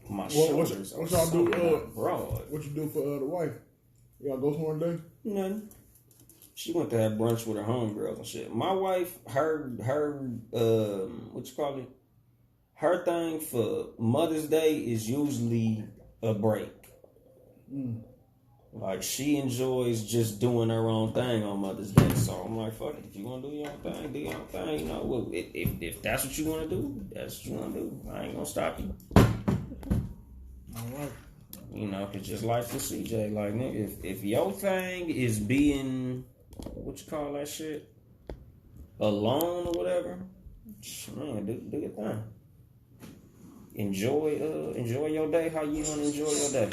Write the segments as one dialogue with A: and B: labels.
A: My shoulders
B: what y'all do?
A: Broad.
B: What you do for the wife? Y'all go somewhere today?
A: Nothing. She went to have brunch with her homegirls and shit. My wife, her what you call it? Her thing for Mother's Day is usually a break. Like, she enjoys just doing her own thing on Mother's Day. So I'm like, fuck it. If you want to do your own thing, do your own thing. You know, well, if that's what you want to do, that's what you want to do. I ain't going to stop you.
B: All right.
A: You know, cause just like for CJ, like, nigga, if your thing is being, what you call that shit? Alone or whatever, man, do your thing. Enjoy your day how you want to enjoy your day.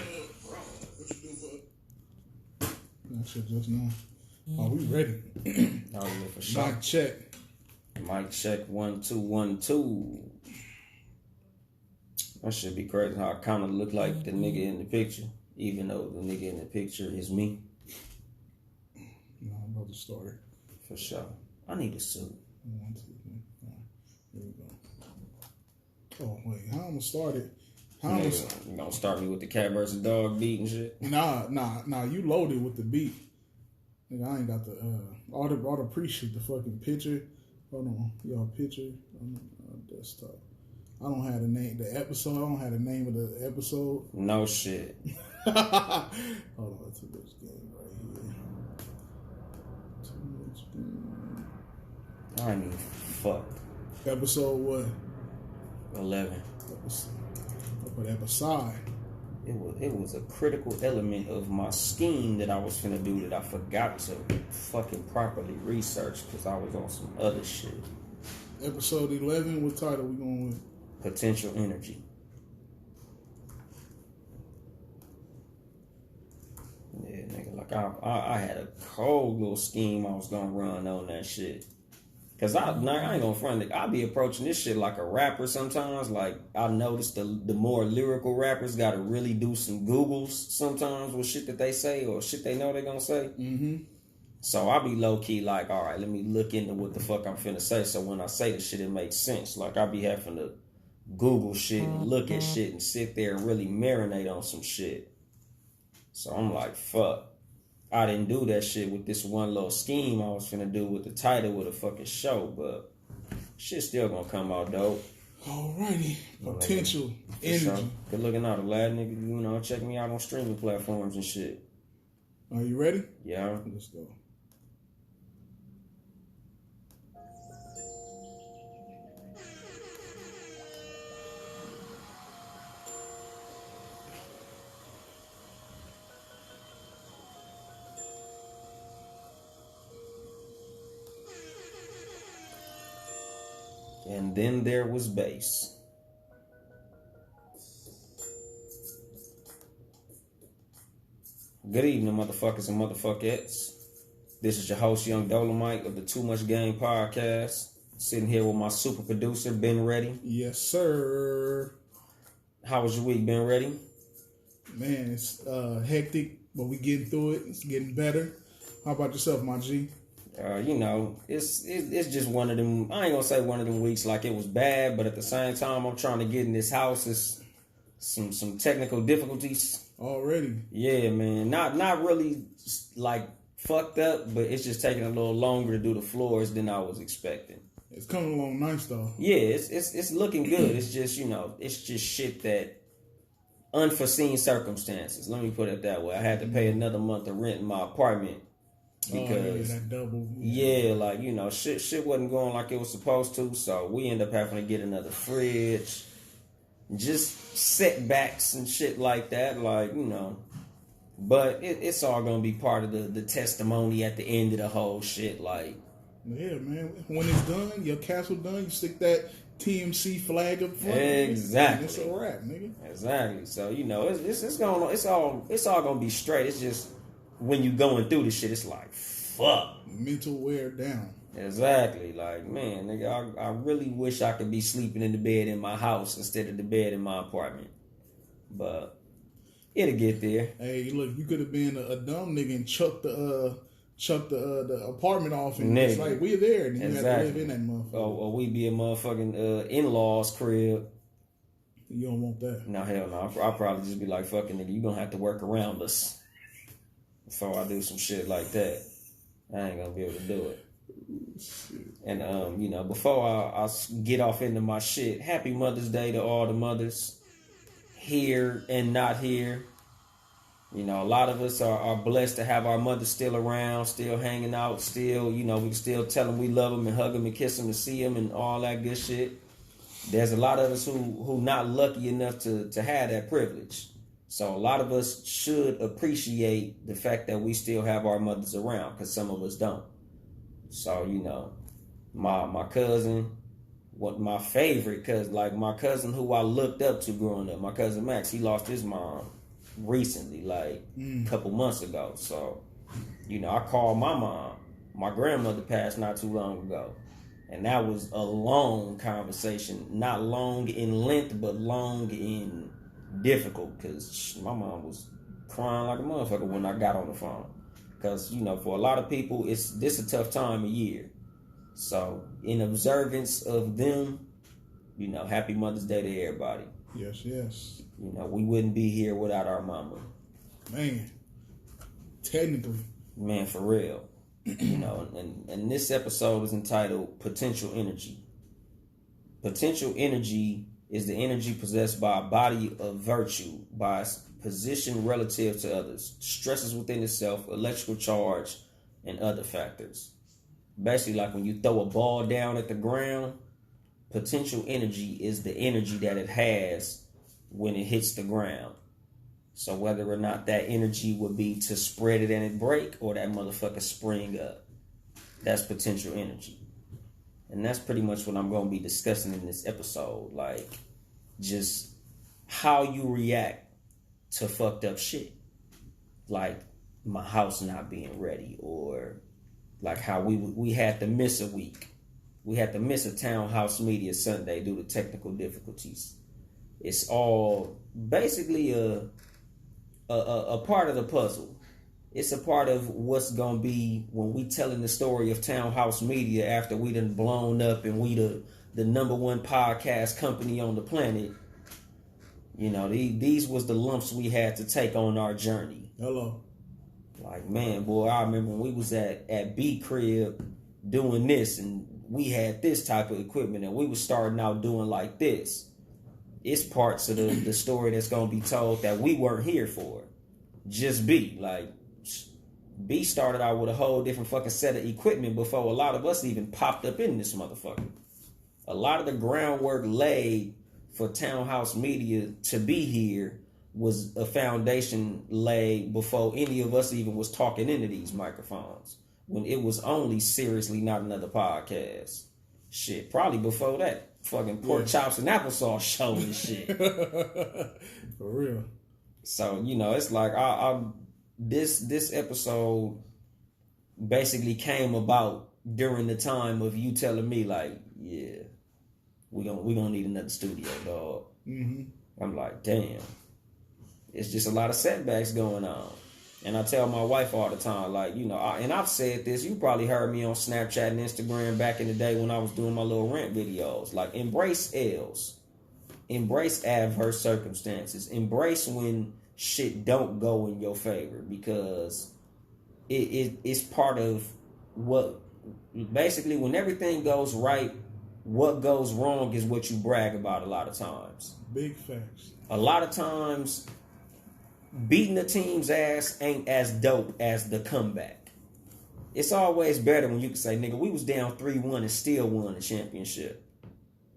B: That shit just now. Oh, we ready.
A: Oh, yeah, for sure.
B: Mic check.
A: Mic check 1 2 1 2. That should be crazy how I kind of look like the nigga in the picture, even though the nigga in the picture is me.
B: No, I'm about to start it.
A: For sure. I need a suit.
B: 1 2 3. Here we go. Oh wait, how I'm gonna start it?
A: You gonna start me with the cat versus dog beat and shit?
B: Nah. You loaded with the beat. Nigga, I ain't got the all the pre-shit, the fucking picture. Hold on, y'all picture on desktop. I don't have the name, the episode. I don't have the name of the episode.
A: No shit.
B: Hold on, that's a good game right here. Too much game.
A: I ain't even fucked.
B: Episode what?
A: 11.
B: But episode.
A: It was a critical element of my scheme that I was finna do that I forgot to fucking properly research because I was on some other shit.
B: Episode 11. What title we going with?
A: Potential energy. Yeah, nigga, like I had a cold little scheme I was gonna run on that shit. Cause I ain't gonna front it. I be approaching this shit like a rapper sometimes. Like, I noticed the more lyrical rappers gotta really do some Googles sometimes with shit that they say or shit they know they gonna say.
B: Mm-hmm.
A: So I be low key like, all right, let me look into what the fuck I'm finna say. So when I say the shit, it makes sense. Like, I be having to Google shit and look at shit and sit there and really marinate on some shit. So I'm like, fuck. I didn't do that shit with this one little scheme I was finna do with the title of the fucking show, but shit still gonna come out dope.
B: Alrighty. Potential energy. Sure.
A: Good looking out, a lad nigga. You know, check me out on streaming platforms and shit.
B: Are you ready?
A: Yeah.
B: Let's go.
A: And then there was bass. Good evening, motherfuckers and motherfuckettes. This is your host, Yung Dolemite of the Too Much Game podcast. Sitting here with my super producer, Ben Ready.
B: Yes, sir.
A: How was your week, Ben Ready?
B: Man, it's hectic, but we getting through it. It's getting better. How about yourself, my G?
A: You know, it's just one of them. I ain't gonna say one of them weeks like it was bad, but at the same time, I'm trying to get in this house. It's some technical difficulties
B: already.
A: Yeah, man. Not really like fucked up, but it's just taking a little longer to do the floors than I was expecting.
B: It's coming along nice though.
A: Yeah, it's looking good. It's just, you know, it's just shit that unforeseen circumstances. Let me put it that way. I had to pay another month of rent in my apartment. Because
B: that double.
A: Yeah, like, you know, shit wasn't going like it was supposed to, so we end up having to get another fridge. Just setbacks and shit like that, like, you know. But it's all gonna be part of the testimony at the end of the whole shit, like.
B: Yeah, man. When it's done, your castle done, you stick that TMC flag up front.
A: Exactly.
B: It's a wrap, nigga.
A: Exactly. So, you know, it's all gonna be straight. It's just when you going through this shit, it's like, fuck.
B: Mental wear down.
A: Exactly. Like, man, nigga, I really wish I could be sleeping in the bed in my house instead of the bed in my apartment. But it'll get there.
B: Hey, look, you could have been a dumb nigga and chucked the apartment off and it's like, we're there, and you have to live in that motherfucker.
A: Or we be a motherfucking in-laws crib.
B: You don't want that.
A: No, hell no. I'll probably just be like, fucking nigga, you gonna have to work around us before I do some shit like that. I ain't gonna be able to do it. And before I get off into my shit, happy Mother's Day to all the mothers here and not here. You know, a lot of us are blessed to have our mothers still around, still hanging out, still, we can still tell them we love them and hug them and kiss them and see them and all that good shit. There's a lot of us who not lucky enough to have that privilege. So a lot of us should appreciate the fact that we still have our mothers around, because some of us don't. So, my cousin, my favorite cousin, like my cousin who I looked up to growing up, my cousin Max, he lost his mom recently, like a couple months ago. So, I called my mom. My grandmother passed not too long ago. And that was a long conversation. Not long in length, but long in difficult, because my mom was crying like a motherfucker when I got on the phone. Because, for a lot of people, this a tough time of year. So, in observance of them, happy Mother's Day to everybody.
B: Yes, yes.
A: We wouldn't be here without our mama.
B: Man, technically.
A: Man, for real. And this episode is entitled Potential Energy. Potential energy is the energy possessed by a body of virtue, by its position relative to others, stresses within itself, electrical charge, and other factors. Basically, like when you throw a ball down at the ground, potential energy is the energy that it has when it hits the ground. So whether or not that energy would be to spread it and it break, or that motherfucker spring up, that's potential energy. And that's pretty much what I'm going to be discussing in this episode. Like, just how you react to fucked up shit. Like, my house not being ready, or like how we had to miss a week. We had to miss a Townhouse Media Sunday due to technical difficulties. It's all basically a part of the puzzle. It's a part of what's going to be when we telling the story of Townhouse Media after we done blown up and we the number one podcast company on the planet. These was the lumps we had to take on our journey.
B: Hello.
A: Like, man, boy, I remember when we was at B Crib doing this, and we had this type of equipment, and we was starting out doing like this. It's parts of the story that's going to be told that we weren't here for. Just B. Like, B started out with a whole different fucking set of equipment before a lot of us even popped up in this motherfucker. A lot of the groundwork laid for Townhouse Media to be here was a foundation laid before any of us even was talking into these microphones. When it was only Seriously Not Another Podcast. Shit, probably before that. Fucking pork chops and applesauce show and shit.
B: For real.
A: So, it's like this episode basically came about during the time of you telling me, like, yeah, we gonna need another studio, dog. Mm-hmm. I'm like, damn. It's just a lot of setbacks going on. And I tell my wife all the time, like, and I've said this, you probably heard me on Snapchat and Instagram back in the day when I was doing my little rant videos. Like, embrace L's. Embrace adverse circumstances. Embrace when shit don't go in your favor, because it's part of what, basically, when everything goes right, what goes wrong is what you brag about a lot of times.
B: Big facts. A
A: lot of times, beating the team's ass ain't as dope as the comeback. It's always better when you can say, nigga, we was down 3-1 and still won the championship.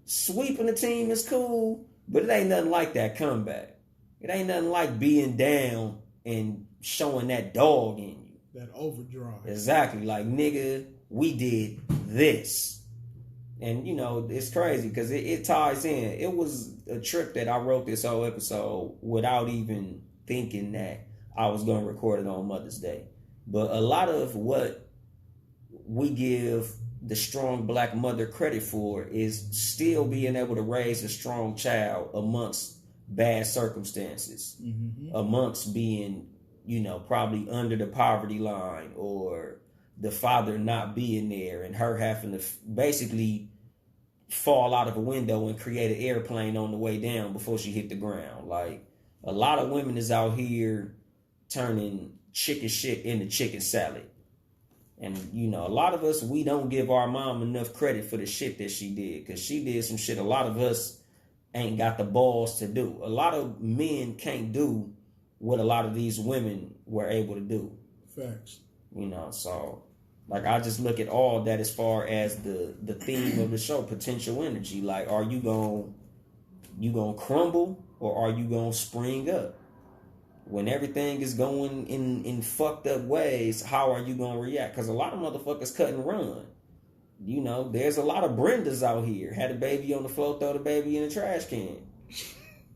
A: Sweeping the team is cool, but it ain't nothing like that comeback. It ain't nothing like being down and showing that dog in you.
B: That overdrive.
A: Exactly. Like, nigga, we did this. And, it's crazy because it ties in. It was a trip that I wrote this whole episode without even thinking that I was going to record it on Mother's Day. But a lot of what we give the strong black mother credit for is still being able to raise a strong child amongst bad circumstances, amongst being, probably under the poverty line, or the father not being there and her having to basically fall out of a window and create an airplane on the way down before she hit the ground. Like, a lot of women is out here turning chicken shit into chicken salad. And, you know, a lot of us, we don't give our mom enough credit for the shit that she did. Because she did some shit a lot of us ain't got the balls to do. A lot of men can't do what a lot of these women were able to do.
B: Facts.
A: You know, so, like, I just look at all that as far as the theme of the show, potential energy. Like, are you gonna crumble or are you gonna spring up? When everything is going in fucked up ways, how are you gonna react? Because a lot of motherfuckers cut and run. You know, there's a lot of Brendas out here. Had a baby on the floor, throw the baby in the trash can.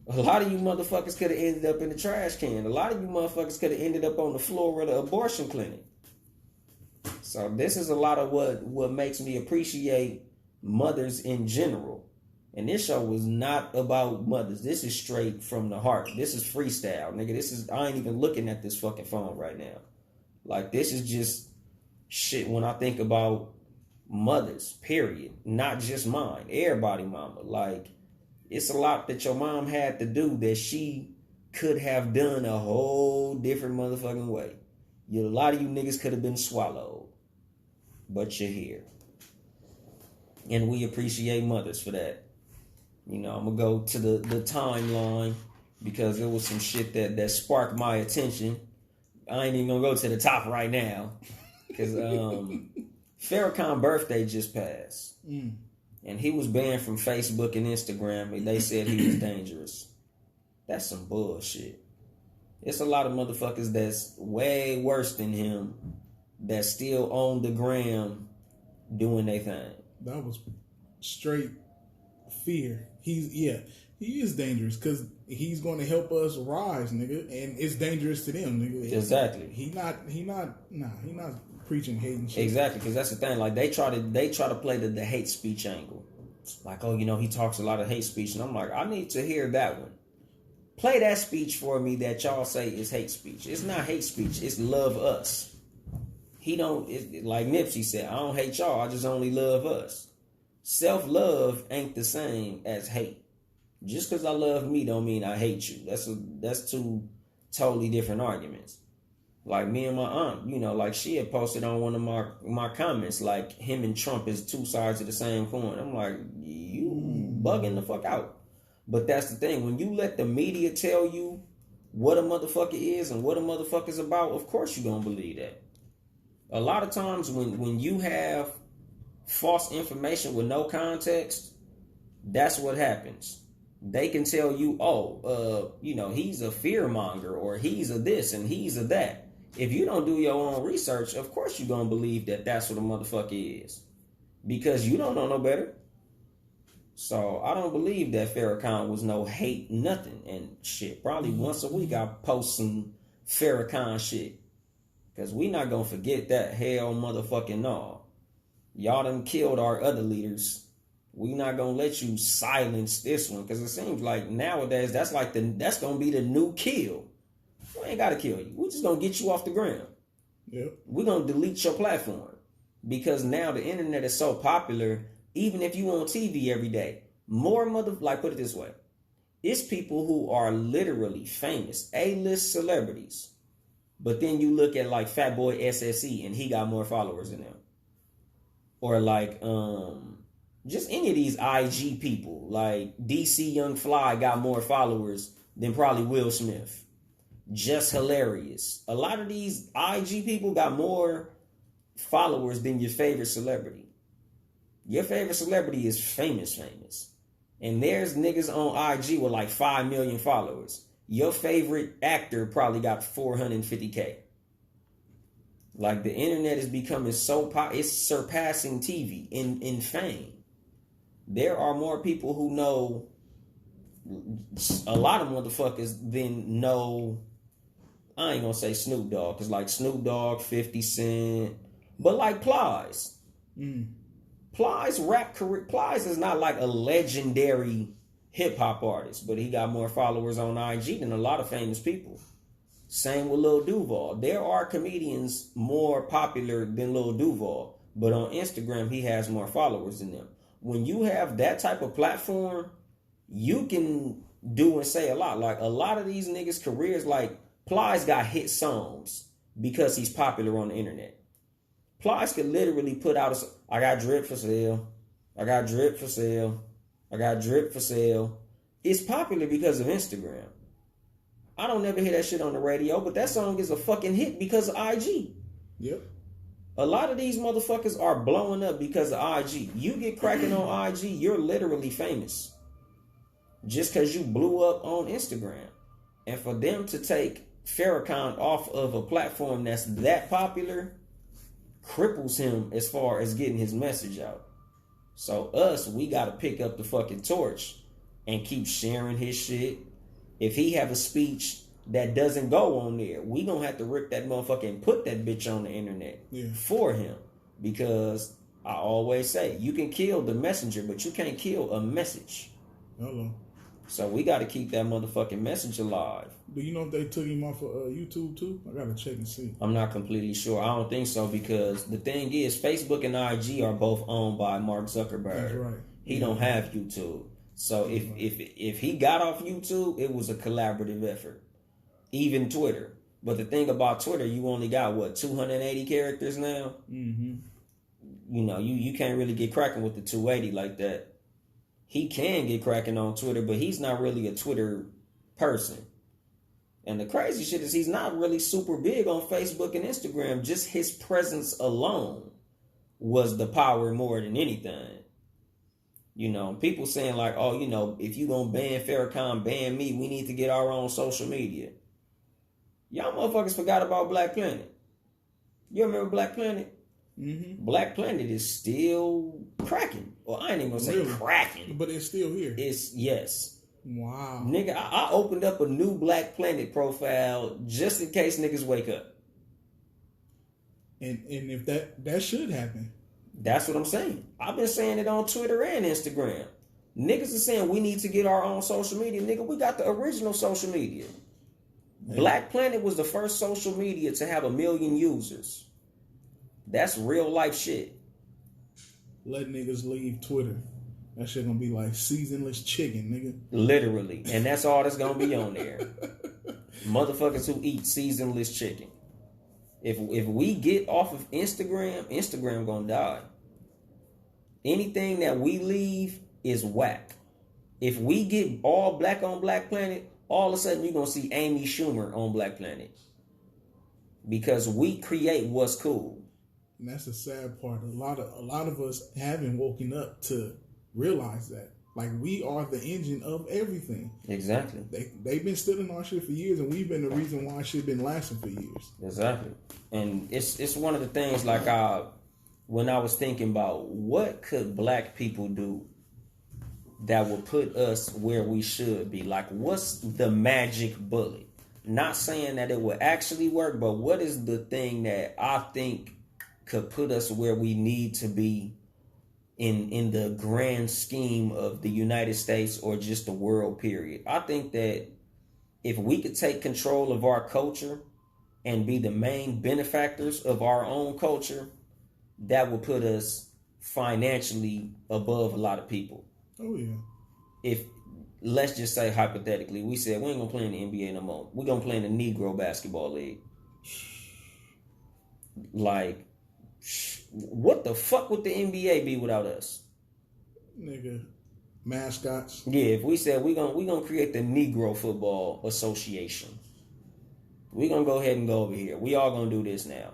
A: A lot of you motherfuckers could have ended up in the trash can. A lot of you motherfuckers could have ended up on the floor of the abortion clinic. So this is a lot of what makes me appreciate mothers in general. And this show was not about mothers. This is straight from the heart. This is freestyle, nigga. I ain't even looking at this fucking phone right now. Like, this is just shit when I think about mothers, period. Not just mine. Everybody mama. Like, it's a lot that your mom had to do that she could have done a whole different motherfucking way. A lot of you niggas could have been swallowed. But you're here. And we appreciate mothers for that. You know, I'm going to go to the timeline because there was some shit that sparked my attention. I ain't even going to go to the top right now because Farrakhan's birthday just passed. And he was banned from Facebook and Instagram, and they said he was dangerous. That's some bullshit. It's a lot of motherfuckers that's way worse than him that still own the gram doing their thing. That
B: was straight fear. He is dangerous because he's going to help us rise, nigga, and it's dangerous to them, nigga.
A: Exactly.
B: He not preaching hate and shit.
A: Exactly, because that's the thing. Like, they try to play the hate speech angle. Like, oh, you know, he talks a lot of hate speech, and I'm like, I need to hear that one. Play that speech for me that y'all say is hate speech. It's not hate speech. It's love us. Like Nipsey said, I don't hate y'all. I just only love us. Self-love ain't the same as hate. Just because I love me don't mean I hate you. That's two totally different arguments. Like me and my aunt, you know, like she had posted on one of my comments, like him and Trump is two sides of the same coin. I'm like, you bugging the fuck out. But that's the thing. When you let the media tell you what a motherfucker is and what a motherfucker's about, of course you're going to believe that. A lot of times when you have false information with no context, that's what happens. They can tell you, you know, he's a fear monger or he's a this and he's a that. If you don't do your own research, of course you're going to believe that that's what a motherfucker is. Because you don't know no better. So I don't believe that Farrakhan was no hate nothing and shit. Probably once a week I post some Farrakhan shit. Because we not going to forget that. Hell motherfucking no. Y'all done killed our other leaders. We not going to let you silence this one. Because it seems like nowadays that's going to be the new kill. We ain't got to kill you. We're just going to get you off the ground.
B: Yep.
A: We're going to delete your platform. Because now the internet is so popular, even if you on TV every day, put it this way. It's people who are literally famous, A-list celebrities. But then you look at like Fatboy SSE and he got more followers than them. Or like just any of these IG people, like DC Young Fly got more followers than probably Will Smith. Just hilarious. A lot of these IG people got more followers than your favorite celebrity. Your favorite celebrity is famous. And there's niggas on IG with like 5 million followers. Your favorite actor probably got 450K. Like the internet is becoming so it's surpassing TV in fame. There are more people who know a lot of motherfuckers than know. I ain't gonna say Snoop Dogg, because like Snoop Dogg, 50 Cent, but like Plies. Plies' rap career, Plies is not like a legendary hip hop artist, but he got more followers on IG than a lot of famous people. Same with Lil Duval. There are comedians more popular than Lil Duval, but on Instagram he has more followers than them. when you have that type of platform, you can do and say a lot. Like a lot of these niggas' careers, like Plies got hit songs because he's popular on the internet. Plies could literally put out I got drip for sale. I got drip for sale. I got drip for sale. It's popular because of Instagram. I don't never hear that shit on the radio, but that song is a fucking hit because of IG.
B: Yep.
A: A lot of these motherfuckers are blowing up because of IG. You get cracking on IG, you're literally famous. Just because you blew up on Instagram. And for them to take Farrakhan off of a platform that's that popular cripples him as far as getting his message out. So we got to pick up the fucking torch and keep sharing his shit. If he have a speech that doesn't go on there, we gonna have to rip that motherfucker and put that bitch on the internet for him. Because I always say, you can kill the messenger, but you can't kill a message.
B: Hello.
A: So we got to keep that motherfucking message alive.
B: Do you know if they took him off of YouTube too? I gotta check and see.
A: I'm not completely sure. I don't think so, because the thing is, Facebook and IG are both owned by Mark Zuckerberg.
B: That's right.
A: He don't have YouTube. So if he got off YouTube, it was a collaborative effort. Even Twitter. But the thing about Twitter, you only got, 280 characters now?
B: Mm-hmm.
A: You know, you can't really get cracking with the 280 like that. He can get cracking on Twitter, but he's not really a Twitter person. And the crazy shit is he's not really super big on Facebook and Instagram. Just his presence alone was the power more than anything. You know, people saying like, oh, you know, if you gonna ban Farrakhan, ban me. We need to get our own social media. Y'all motherfuckers forgot about Black Planet. You remember Black Planet?
B: Mm-hmm.
A: Black Planet is still cracking. Well, I ain't even gonna say cracking.
B: But it's still here.
A: Yes.
B: Wow.
A: Nigga, I opened up a new Black Planet profile just in case niggas wake up.
B: And if that should happen.
A: That's what I'm saying. I've been saying it on Twitter and Instagram. Niggas are saying we need to get our own social media. Nigga, we got the original social media. Man. Black Planet was the first social media to have 1 million users. That's real life shit.
B: Let niggas leave Twitter. That shit gonna be like seasonless chicken, nigga.
A: Literally. And that's all that's gonna be on there. Motherfuckers who eat seasonless chicken. If we get off of Instagram gonna die. Anything that we leave is whack. If we get all black on Black Planet, all of a sudden you're gonna see Amy Schumer on Black Planet. Because we create what's cool.
B: And that's the sad part. A lot of us haven't woken up to realize that. Like, we are the engine of everything. Exactly. They've been stealing our shit for years, and we've been the reason why shit been lasting for years.
A: Exactly. And it's one of the things, like, when I was thinking about what could black people do that will put us where we should be. Like, what's the magic bullet? Not saying that it will actually work, but what is the thing that I think could put us where we need to be in the grand scheme of the United States or just the world, period. I think that if we could take control of our culture and be the main benefactors of our own culture, that would put us financially above a lot of people.
B: Oh, yeah.
A: If, let's just say hypothetically, we said we ain't gonna play in the NBA no more. We're gonna play in the Negro Basketball League. Like, what the fuck would the NBA be without us?
B: Nigga, mascots.
A: Yeah, if we said we gonna create the Negro Football Association, we gonna go ahead and go over here. We all gonna do this now.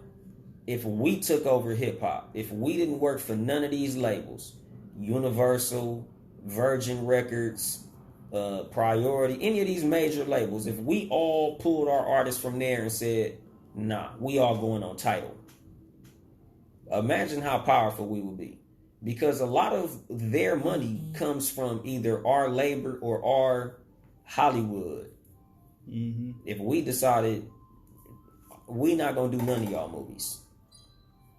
A: If we took over hip hop, if we didn't work for none of these labels, Universal, Virgin Records, Priority, any of these major labels, if we all pulled our artists from there and said, nah, we all going on Tidal. Imagine how powerful we would be. Because a lot of their money comes from either our labor or our Hollywood. Mm-hmm. If we decided we not going to do none of y'all movies.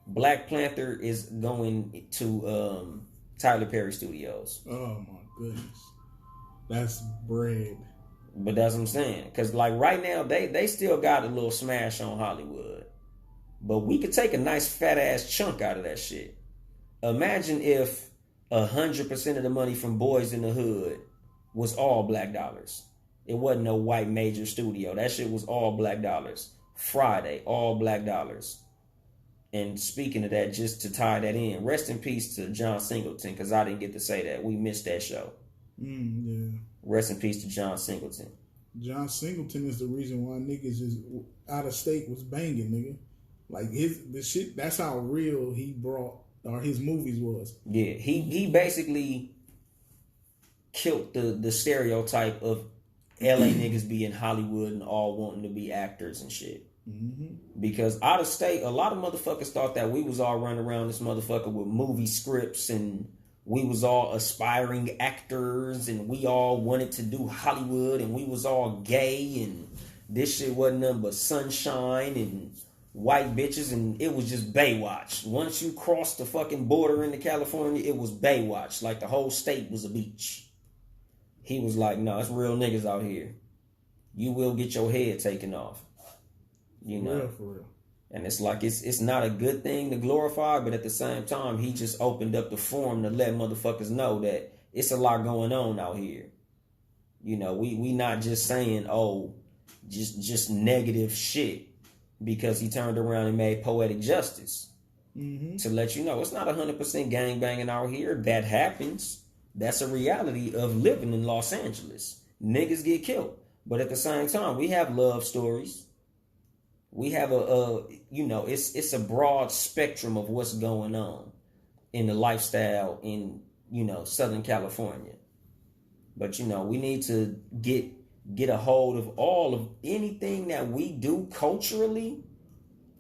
A: Black Panther is going to Tyler Perry Studios.
B: Oh my goodness. That's bread.
A: But that's what I'm saying. Because like right now, they still got a little smash on Hollywood. But we could take a nice fat ass chunk out of that shit. Imagine if 100% of the money from Boys in the Hood was all black dollars. It wasn't no white major studio. That shit was all black dollars. Friday, all black dollars. And speaking of that, just to tie that in, rest in peace to John Singleton, because I didn't get to say that. We missed that show.
B: Yeah.
A: Rest in peace to John Singleton.
B: John Singleton is the reason why niggas is out of state was banging, nigga. Like the shit. That's how real he brought or his movies was.
A: Yeah, he basically killed the stereotype of LA niggas being Hollywood and all wanting to be actors and shit.
B: Mm-hmm.
A: Because out of state, a lot of motherfuckers thought that we was all running around this motherfucker with movie scripts and we was all aspiring actors and we all wanted to do Hollywood and we was all gay and this shit wasn't nothing but sunshine and white bitches and it was just Baywatch. Once you crossed the fucking border into California, it was Baywatch. Like the whole state was a beach. He was like, no, it's real niggas out here. You will get your head taken off. You know,
B: For real.
A: And it's like it's not a good thing to glorify, but at the same time, he just opened up the forum to let motherfuckers know that it's a lot going on out here. You know, we not just saying, oh, just negative shit because he turned around and made Poetic Justice.
B: Mm-hmm.
A: To let you know it's not 100% gangbanging out here. That happens. That's a reality of living in Los Angeles. Niggas get killed. But at the same time, we have love stories. We have it's a broad spectrum of what's going on in the lifestyle in, Southern California. But, we need to get a hold of all of anything that we do culturally.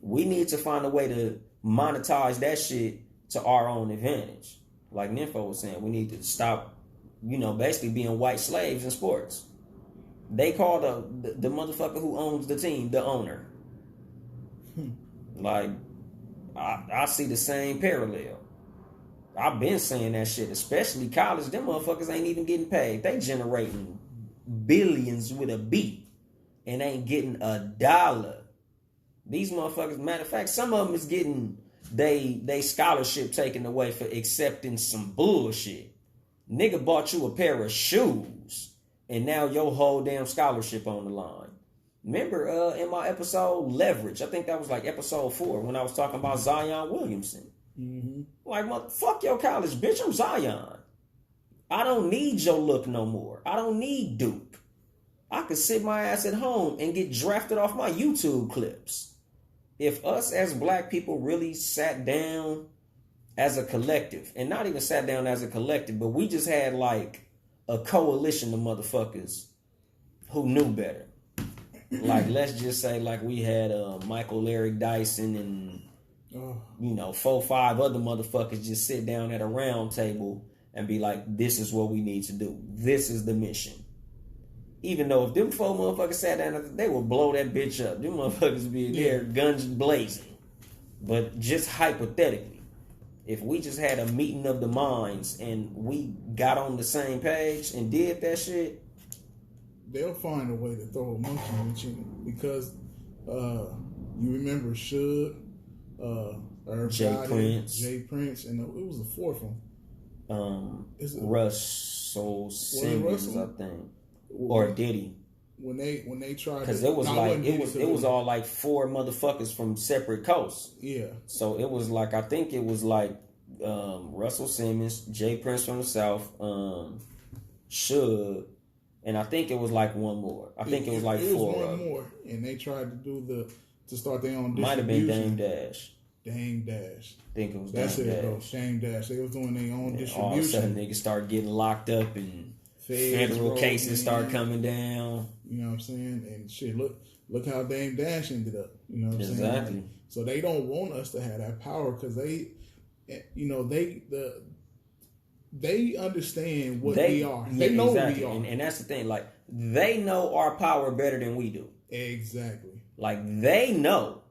A: We need to find a way to monetize that shit to our own advantage. Like Nympho was saying, we need to stop, basically being white slaves in sports. They call the motherfucker who owns the team the owner. Like, I see the same parallel. I've been saying that shit, especially college. Them motherfuckers ain't even getting paid. They generating billions with a B and ain't getting a dollar. These motherfuckers, matter of fact, some of them is getting they scholarship taken away for accepting some bullshit. Nigga bought you a pair of shoes and now your whole damn scholarship on the line. Remember in my episode Leverage, I think that was like episode 4 when I was talking about Zion Williamson.
B: Mm-hmm.
A: Like, fuck your college, bitch, I'm Zion. I don't need your look no more. I don't need Duke. I could sit my ass at home and get drafted off my YouTube clips. If us as black people really sat down as a collective, and not even sat down as a collective, but we just had like a coalition of motherfuckers who knew better. Like, let's just say like we had Michael Eric Dyson and 4 or 5 other motherfuckers just sit down at a round table and be like, this is what we need to do. This is the mission. Even though if them 4 motherfuckers sat down, they would blow that bitch up. Them motherfuckers would be there, guns blazing. But just hypothetically, if we just had a meeting of the minds and we got on the same page and did that shit,
B: they'll find a way to throw a monkey with you because you remember Suge, Jay Prince, and it was the 4th one.
A: Russell Simmons, I think, or Diddy.
B: When they tried,
A: because it was like it was all like 4 motherfuckers from separate coasts.
B: Yeah.
A: So it was like, I think it was like Russell Simmons, Jay Prince from the South, Suge. And I think it was like one more. I think it was like 4.
B: It was one more, and they tried to do to start their own distribution.
A: Might have been Dame Dash.
B: Dame Dash.
A: I think it was
B: Dame
A: Dash.
B: Dame Dash. They was doing their own distribution.
A: All of a sudden, niggas start getting locked up, and federal cases start coming down.
B: You know what I'm saying? And shit, look how Dame Dash ended up. You know what I'm saying?
A: Exactly.
B: So they don't want us to have that power because they understand what we are. They know
A: exactly.
B: what we are.
A: And that's the thing. Like, they know our power better than we do.
B: Exactly.
A: Like, they know.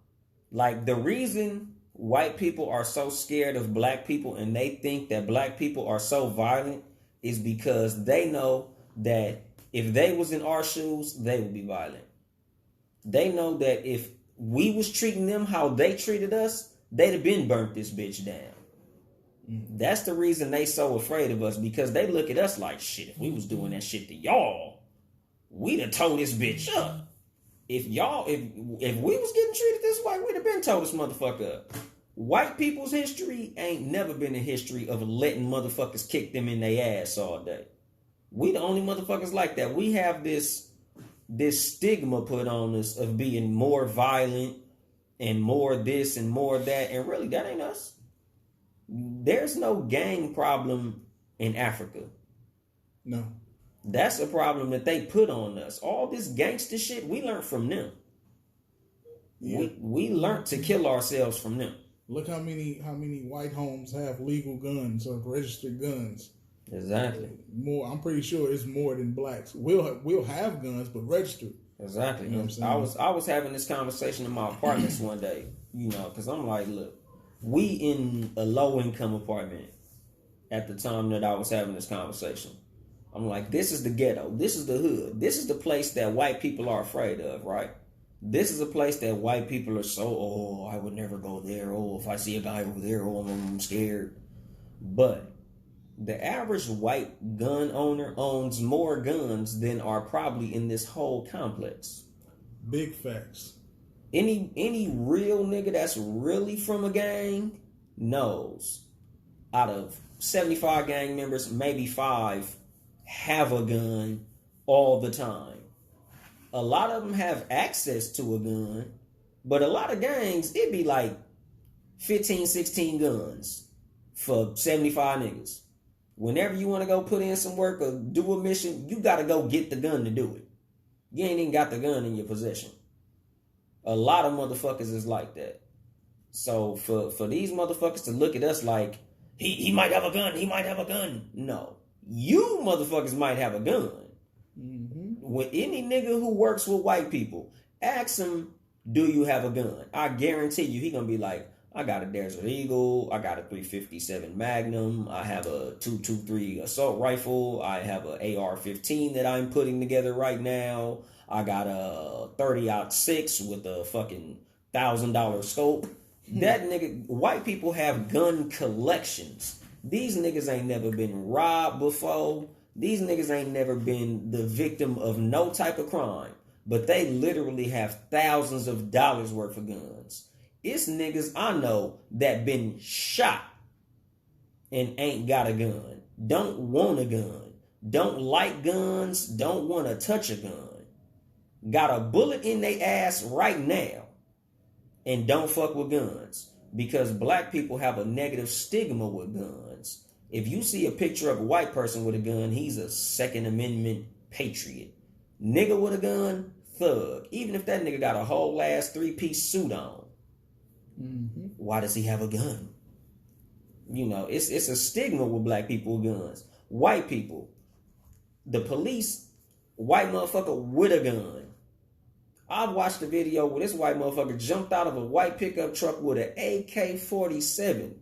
A: Like, the reason white people are so scared of black people and they think that black people are so violent is because they know that if they was in our shoes, they would be violent. They know that if we was treating them how they treated us, they'd have been burnt this bitch down. That's the reason they so afraid of us, because they look at us like, shit, if we was doing that shit to y'all, we'd have told this bitch up. If we was getting treated this way, we'd have been told this motherfucker up. White people's history ain't never been a history of letting motherfuckers kick them in their ass all day. We the only motherfuckers like that. We have this stigma put on us of being more violent and more this and more that, and really that ain't us. There's no gang problem in Africa.
B: No.
A: That's a problem that they put on us. All this gangster shit, we learned from them. Yeah. We learned to kill ourselves from them.
B: Look how many white homes have legal guns or registered guns.
A: Exactly.
B: More, I'm pretty sure it's more than blacks. We'll have guns, but registered.
A: Exactly. You know what I'm saying? I was having this conversation in my apartments one day, because I'm like, look, we in a low income apartment at the time that I was having this conversation. I'm like, this is the ghetto. This is the hood. This is the place that white people are afraid of, right? This is a place that white people are so, I would never go there. Oh, if I see a guy over there, I'm scared. But the average white gun owner owns more guns than are probably in this whole complex.
B: Big facts.
A: Any real nigga that's really from a gang knows out of 75 gang members, maybe 5 have a gun all the time. A lot of them have access to a gun, but a lot of gangs, it'd be like 15, 16 guns for 75 niggas. Whenever you want to go put in some work or do a mission, you got to go get the gun to do it. You ain't even got the gun in your possession. A lot of motherfuckers is like that. So for these motherfuckers to look at us like, he might have a gun, he might have a gun. No. You motherfuckers might have a gun. Mm-hmm. When any nigga who works with white people, ask him, do you have a gun? I guarantee you he gonna be like, I got a Desert Eagle, I got a 357 Magnum, I have a 223 assault rifle, I have a AR-15 that I'm putting together right now, I got a 30-06 with a fucking $1,000 scope. That nigga, white people have gun collections. These niggas ain't never been robbed before. These niggas ain't never been the victim of no type of crime. But they literally have thousands of dollars worth of guns. It's niggas I know that been shot and ain't got a gun. Don't want a gun. Don't like guns. Don't want to touch a gun. Got a bullet in their ass right now and don't fuck with guns. Because black people have a negative stigma with guns. If you see a picture of a white person with a gun, he's a Second Amendment patriot. Nigga with a gun, thug. Even if that nigga got a whole ass 3-piece suit on. Mm-hmm. Why does he have a gun? It's a stigma with black people with guns. White people, the police, white motherfucker with a gun. I watched a video where this white motherfucker jumped out of a white pickup truck with an AK-47.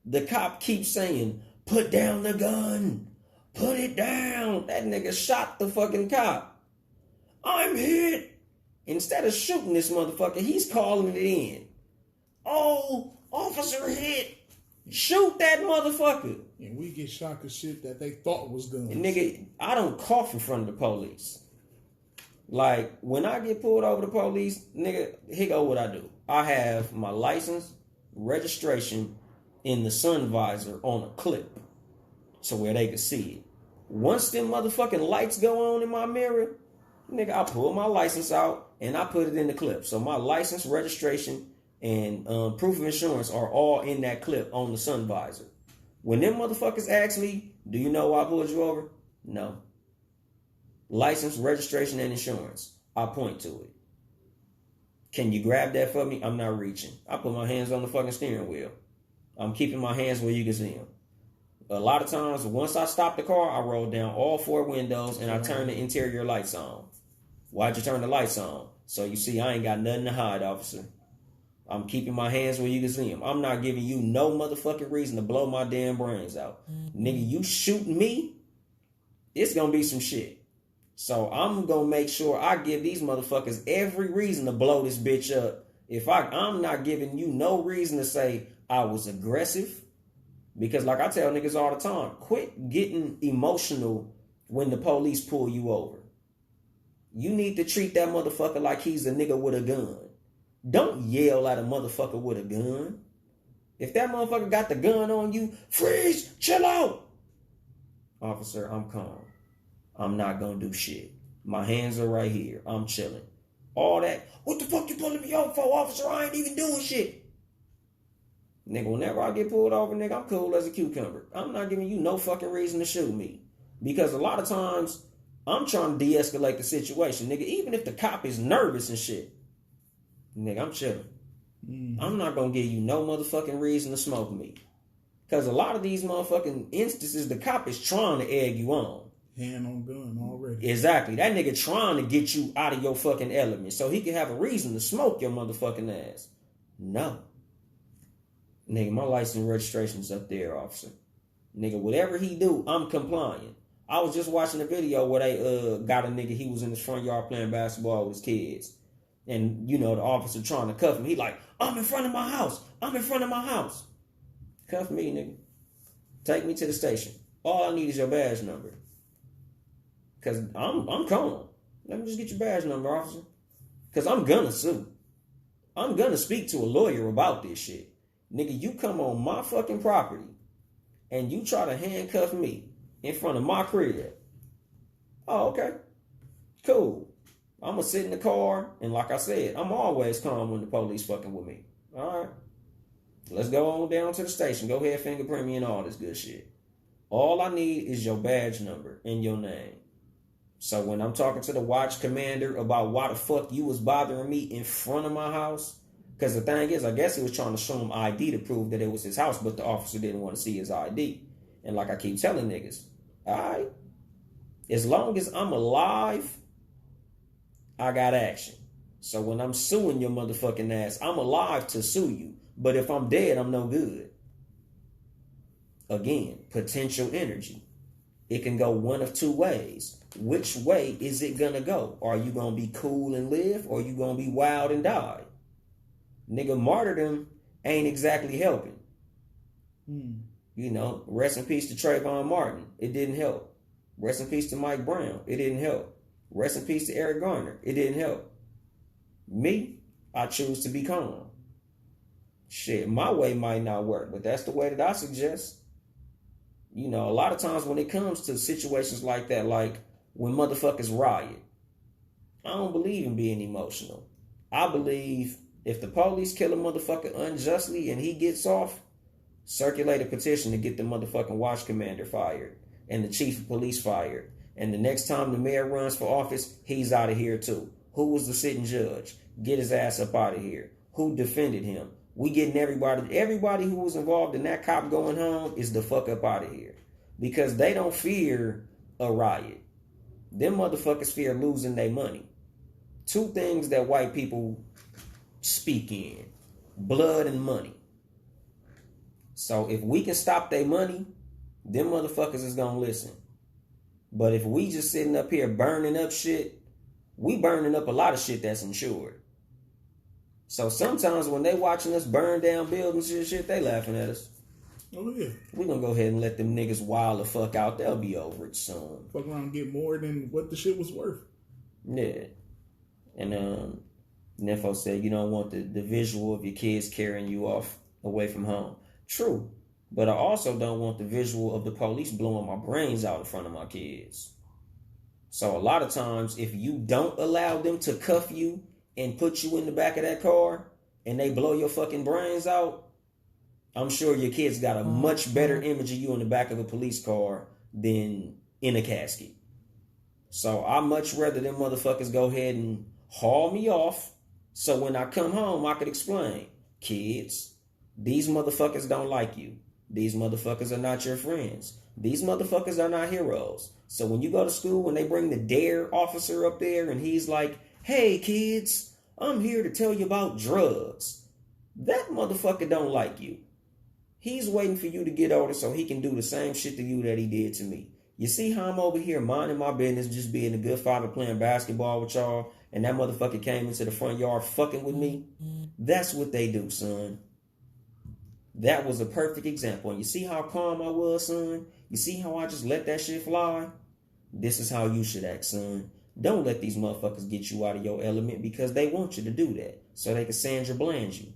A: The cop keeps saying, put down the gun. Put it down. That nigga shot the fucking cop. I'm hit. Instead of shooting this motherfucker, he's calling it in. Oh, officer hit. Shoot that motherfucker.
B: And we get shot of shit that they thought was guns.
A: And nigga, I don't cough in front of the police. Like, when I get pulled over the police, nigga, here go what I do. I have my license, registration in the sun visor on a clip so where they can see it. Once them motherfucking lights go on in my mirror, nigga, I pull my license out and I put it in the clip. So my license, registration, and proof of insurance are all in that clip on the sun visor. When them motherfuckers ask me, do you know why I pulled you over? No. License, registration, and insurance. I point to it. Can you grab that for me? I'm not reaching. I put my hands on the fucking steering wheel. I'm keeping my hands where you can see them. A lot of times, once I stop the car, I roll down all 4 windows and I turn the interior lights on. Why'd you turn the lights on? So you see I ain't got nothing to hide, officer. I'm keeping my hands where you can see them. I'm not giving you no motherfucking reason to blow my damn brains out. Nigga, you shoot me, it's gonna be some shit. So I'm gonna make sure I give these motherfuckers every reason to blow this bitch up. If I'm not giving you no reason to say I was aggressive, Because like I tell niggas all the time, quit getting emotional when the police pull you over. You need to treat that motherfucker like he's a nigga with a gun. Don't yell at a motherfucker with a gun. If that motherfucker got the gun on you, freeze, chill out. Officer, I'm calm. I'm not gonna do shit. My hands are right here. I'm chilling. All that, what the fuck you pulling me over for, officer? I ain't even doing shit. Nigga, whenever I get pulled over, nigga, I'm cool as a cucumber. I'm not giving you no fucking reason to shoot me. Because a lot of times, I'm trying to de-escalate the situation, nigga. Even if the cop is nervous and shit, nigga, I'm chilling. I'm not gonna give you no motherfucking reason to smoke me. Because a lot of these motherfucking instances, the cop is trying to egg you on.
B: Hand on gun already.
A: Exactly. That nigga trying to get you out of your fucking element so he can have a reason to smoke your motherfucking ass. No. Nigga, my license and registration's up there, officer. Nigga, whatever he do, I'm complying. I was just watching a video where they got a nigga, he was in his front yard playing basketball with his kids. And, you know, the officer trying to cuff him. He like, I'm in front of my house. I'm in front of my house. Cuff me, nigga. Take me to the station. All I need is your badge number. Because I'm calm. Let me just get your badge number, officer. Because I'm gonna sue. I'm gonna speak to a lawyer about this shit. Nigga, you come on my fucking property and you try to handcuff me in front of my crib. Oh, okay. Cool. I'm gonna sit in the car, and like I said, I'm always calm when the police fucking with me. All right. Let's go on down to the station. Go ahead, fingerprint me and all this good shit. All I need is your badge number and your name. So when I'm talking to the watch commander about why the fuck you was bothering me in front of my house, because the thing is, I guess he was trying to show him ID to prove that it was his house, but the officer didn't want to see his ID. And like I keep telling niggas, all right, as long as I'm alive, I got action. So when I'm suing your motherfucking ass, I'm alive to sue you. But if I'm dead, I'm no good. Again, potential energy. It can go one of two ways. Which way is it gonna go? Are you gonna be cool and live, or are you gonna be wild and die? Nigga, martyrdom ain't exactly helping. You know, rest in peace to Trayvon Martin. It didn't help. Rest in peace to Mike Brown. It didn't help. Rest in peace to Eric Garner. It didn't help. Me, I choose to be calm. Shit, my way might not work, but that's the way that I suggest. You know, a lot of times when it comes to situations like that, like when motherfuckers riot, I don't believe in being emotional. I believe if the police kill a motherfucker unjustly and he gets off, circulate a petition to get the motherfucking watch commander fired and the chief of police fired. And the next time the mayor runs for office, he's out of here too. Who was the sitting judge? Get his ass up out of here. Who defended him? We getting everybody who was involved in that cop going home is the fuck up out of here. Because they don't fear a riot. Them motherfuckers fear losing their money. Two things that white people speak in: blood and money. So if we can stop their money, them motherfuckers is gonna listen. But if we just sitting up here burning up shit, we burning up a lot of shit that's insured. So sometimes when they watching us burn down buildings and shit, they laughing at us.
B: Oh, yeah.
A: We're going to go ahead and let them niggas wild the fuck out. They'll be over it soon.
B: Fuck around and get more than what the shit was worth.
A: Yeah. And Nympho said, you don't want the visual of your kids carrying you off away from home. True. But I also don't want the visual of the police blowing my brains out in front of my kids. So a lot of times, if you don't allow them to cuff you and put you in the back of that car and they blow your fucking brains out, I'm sure your kids got a much better image of you in the back of a police car than in a casket. So I much rather them motherfuckers go ahead and haul me off so when I come home I could explain, kids, these motherfuckers don't like you. These motherfuckers are not your friends. These motherfuckers are not heroes. So when you go to school, when they bring the DARE officer up there and he's like, hey kids, I'm here to tell you about drugs. That motherfucker don't like you. He's waiting for you to get older so he can do the same shit to you that he did to me. You see how I'm over here minding my business, just being a good father playing basketball with y'all, and that motherfucker came into the front yard fucking with me? That's what they do, son. That was a perfect example. And you see how calm I was, son? You see how I just let that shit fly? This is how you should act, son. Don't let these motherfuckers get you out of your element because they want you to do that so they can Sandra Bland you.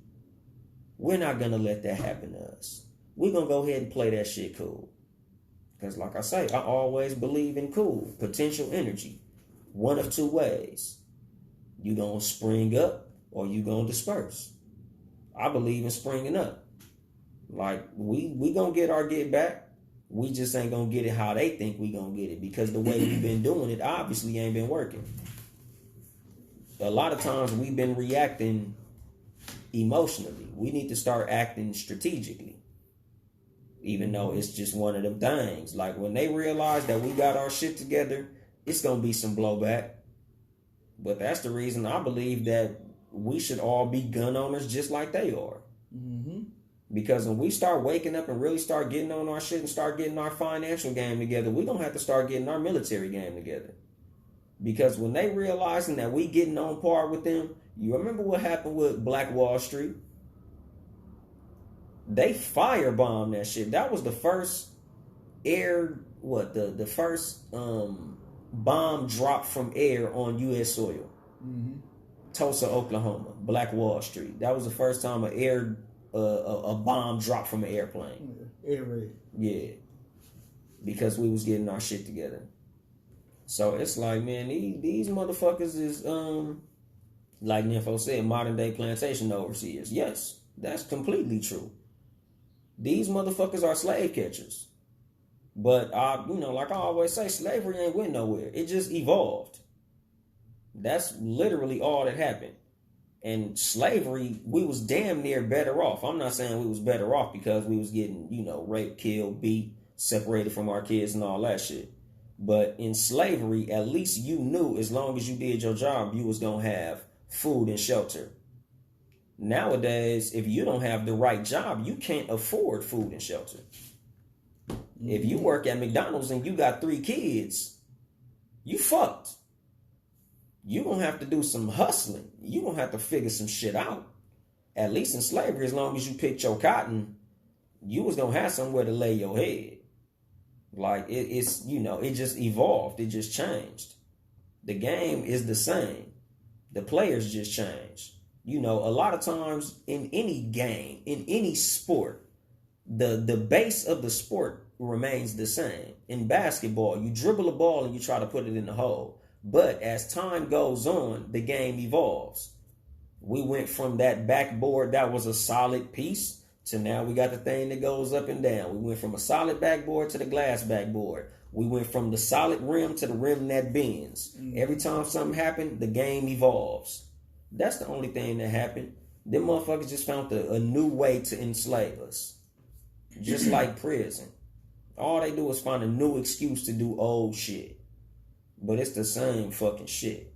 A: We're not going to let that happen to us. We're going to go ahead and play that shit cool. Because like I say, I always believe in cool, potential energy. One of two ways. You going to spring up or you going to disperse. I believe in springing up. Like, we going to get our get back. We just ain't going to get it how they think we going to get it. Because the way we've been doing it obviously ain't been working. A lot of times we've been reacting emotionally. We need to start acting strategically. Even though it's just one of them things. Like, when they realize that we got our shit together, it's going to be some blowback. But that's the reason I believe that we should all be gun owners just like they are.
B: Mm-hmm.
A: Because when we start waking up and really start getting on our shit and start getting our financial game together, we're going to have to start getting our military game together. Because when they realizing that we getting on par with them, you remember what happened with Black Wall Street? They firebombed that shit. That was the first the first bomb dropped from air on U.S. soil.
B: Mm-hmm.
A: Tulsa, Oklahoma, Black Wall Street. That was the first time a bomb dropped from an airplane.
B: Air raid.
A: Yeah. Because we was getting our shit together. So it's like, man, these motherfuckers is, like Nympho said, modern day plantation overseers. Yes, that's completely true. These motherfuckers are slave catchers. But, like I always say, slavery ain't went nowhere. It just evolved. That's literally all that happened. And slavery, we was damn near better off. I'm not saying we was better off because we was getting, raped, killed, beat, separated from our kids and all that shit. But in slavery, at least you knew as long as you did your job, you was going to have food and shelter. Nowadays, if you don't have the right job, you can't afford food and shelter. Mm-hmm. If you work at McDonald's and you got 3 kids, you fucked. You gonna have to do some hustling. You gonna have to figure some shit out. At least in slavery, as long as you picked your cotton, you was gonna have somewhere to lay your head. Like it's it just evolved. It just changed. The game is the same. The players just changed. A lot of times in any game, in any sport, the base of the sport remains the same. In basketball, you dribble a ball and you try to put it in the hole. But as time goes on, the game evolves. We went from that backboard that was a solid piece to now we got the thing that goes up and down. We went from a solid backboard to the glass backboard. We went from the solid rim to the rim that bends. Every time something happened, the game evolves. That's the only thing that happened. Them motherfuckers just found a new way to enslave us. Just like prison. All they do is find a new excuse to do old shit. But it's the same fucking shit.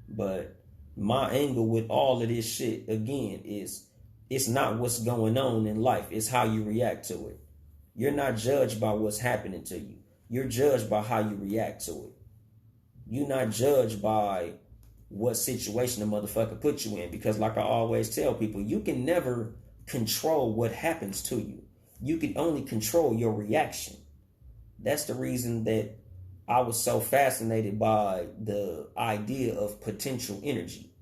A: But my angle with all of this shit, again, is it's not what's going on in life. It's how you react to it. You're not judged by what's happening to you. You're judged by how you react to it. You're not judged by what situation the motherfucker put you in. Because like I always tell people, you can never control what happens to you. You can only control your reaction. That's the reason that I was so fascinated by the idea of potential energy.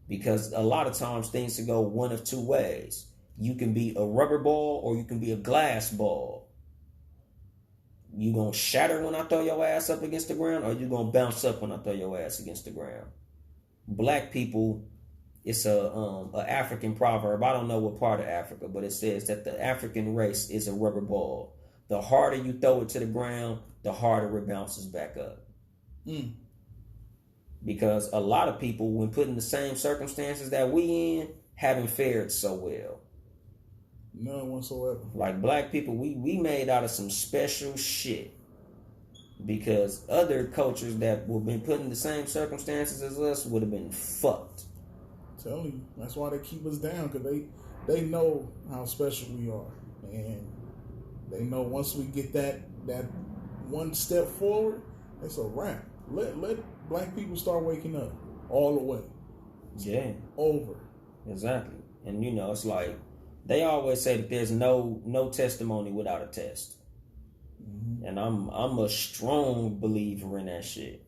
A: Because a lot of times things can go one of two ways. You can be a rubber ball or you can be a glass ball. You gonna shatter when I throw your ass up against the ground, or you gonna bounce up when I throw your ass against the ground? Black people, it's a African proverb. I don't know what part of Africa, but it says that the African race is a rubber ball. The harder you throw it to the ground, the harder it bounces back up. Because a lot of people, when put in the same circumstances that we in, haven't fared so well.
B: None whatsoever.
A: Like black people, we made out of some special shit. Because other cultures that would have been put in the same circumstances as us would have been fucked.
B: Tell you, that's why they keep us down, because they know how special we are. And they know once we get that one step forward, it's a wrap. Let black people start waking up all the way.
A: Yeah.
B: Over.
A: Exactly. And it's like They always say that there's no testimony without a test. And I'm a strong believer in that shit.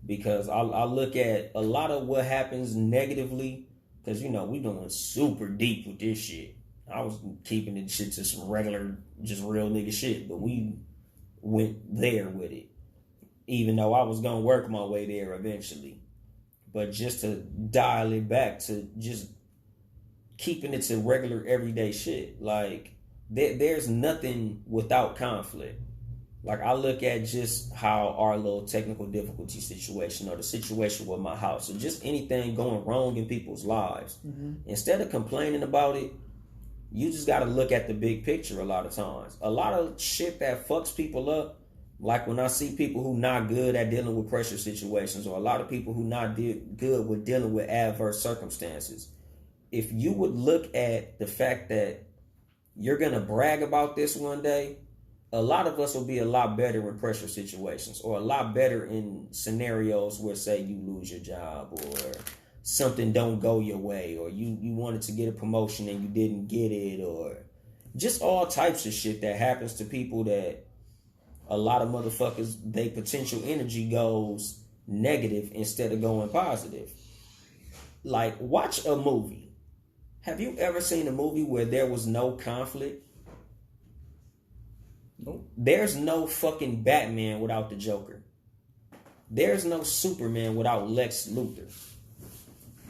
A: Because I look at a lot of what happens negatively, because we going super deep with this shit. I was keeping it shit to some regular, just real nigga shit, but we went there with it. Even though I was gonna work my way there eventually. But just to dial it back to just keeping it to regular everyday shit. Like there's nothing without conflict. Like I look at just how our little technical difficulty situation or the situation with my house or just anything going wrong in people's lives. Instead of complaining about it, you just got to look at the big picture a lot of times. A lot of shit that fucks people up, like when I see people who not good at dealing with pressure situations or a lot of people who not good with dealing with adverse circumstances. If you would look at the fact that you're going to brag about this one day, a lot of us will be a lot better in pressure situations or a lot better in scenarios where, say, you lose your job or something don't go your way or you wanted to get a promotion and you didn't get it or just all types of shit that happens to people that a lot of motherfuckers, they potential energy goes negative instead of going positive. Like, watch a movie. Have you ever seen a movie where there was no conflict?
B: Nope.
A: There's no fucking Batman without the Joker. There's no Superman without Lex Luthor.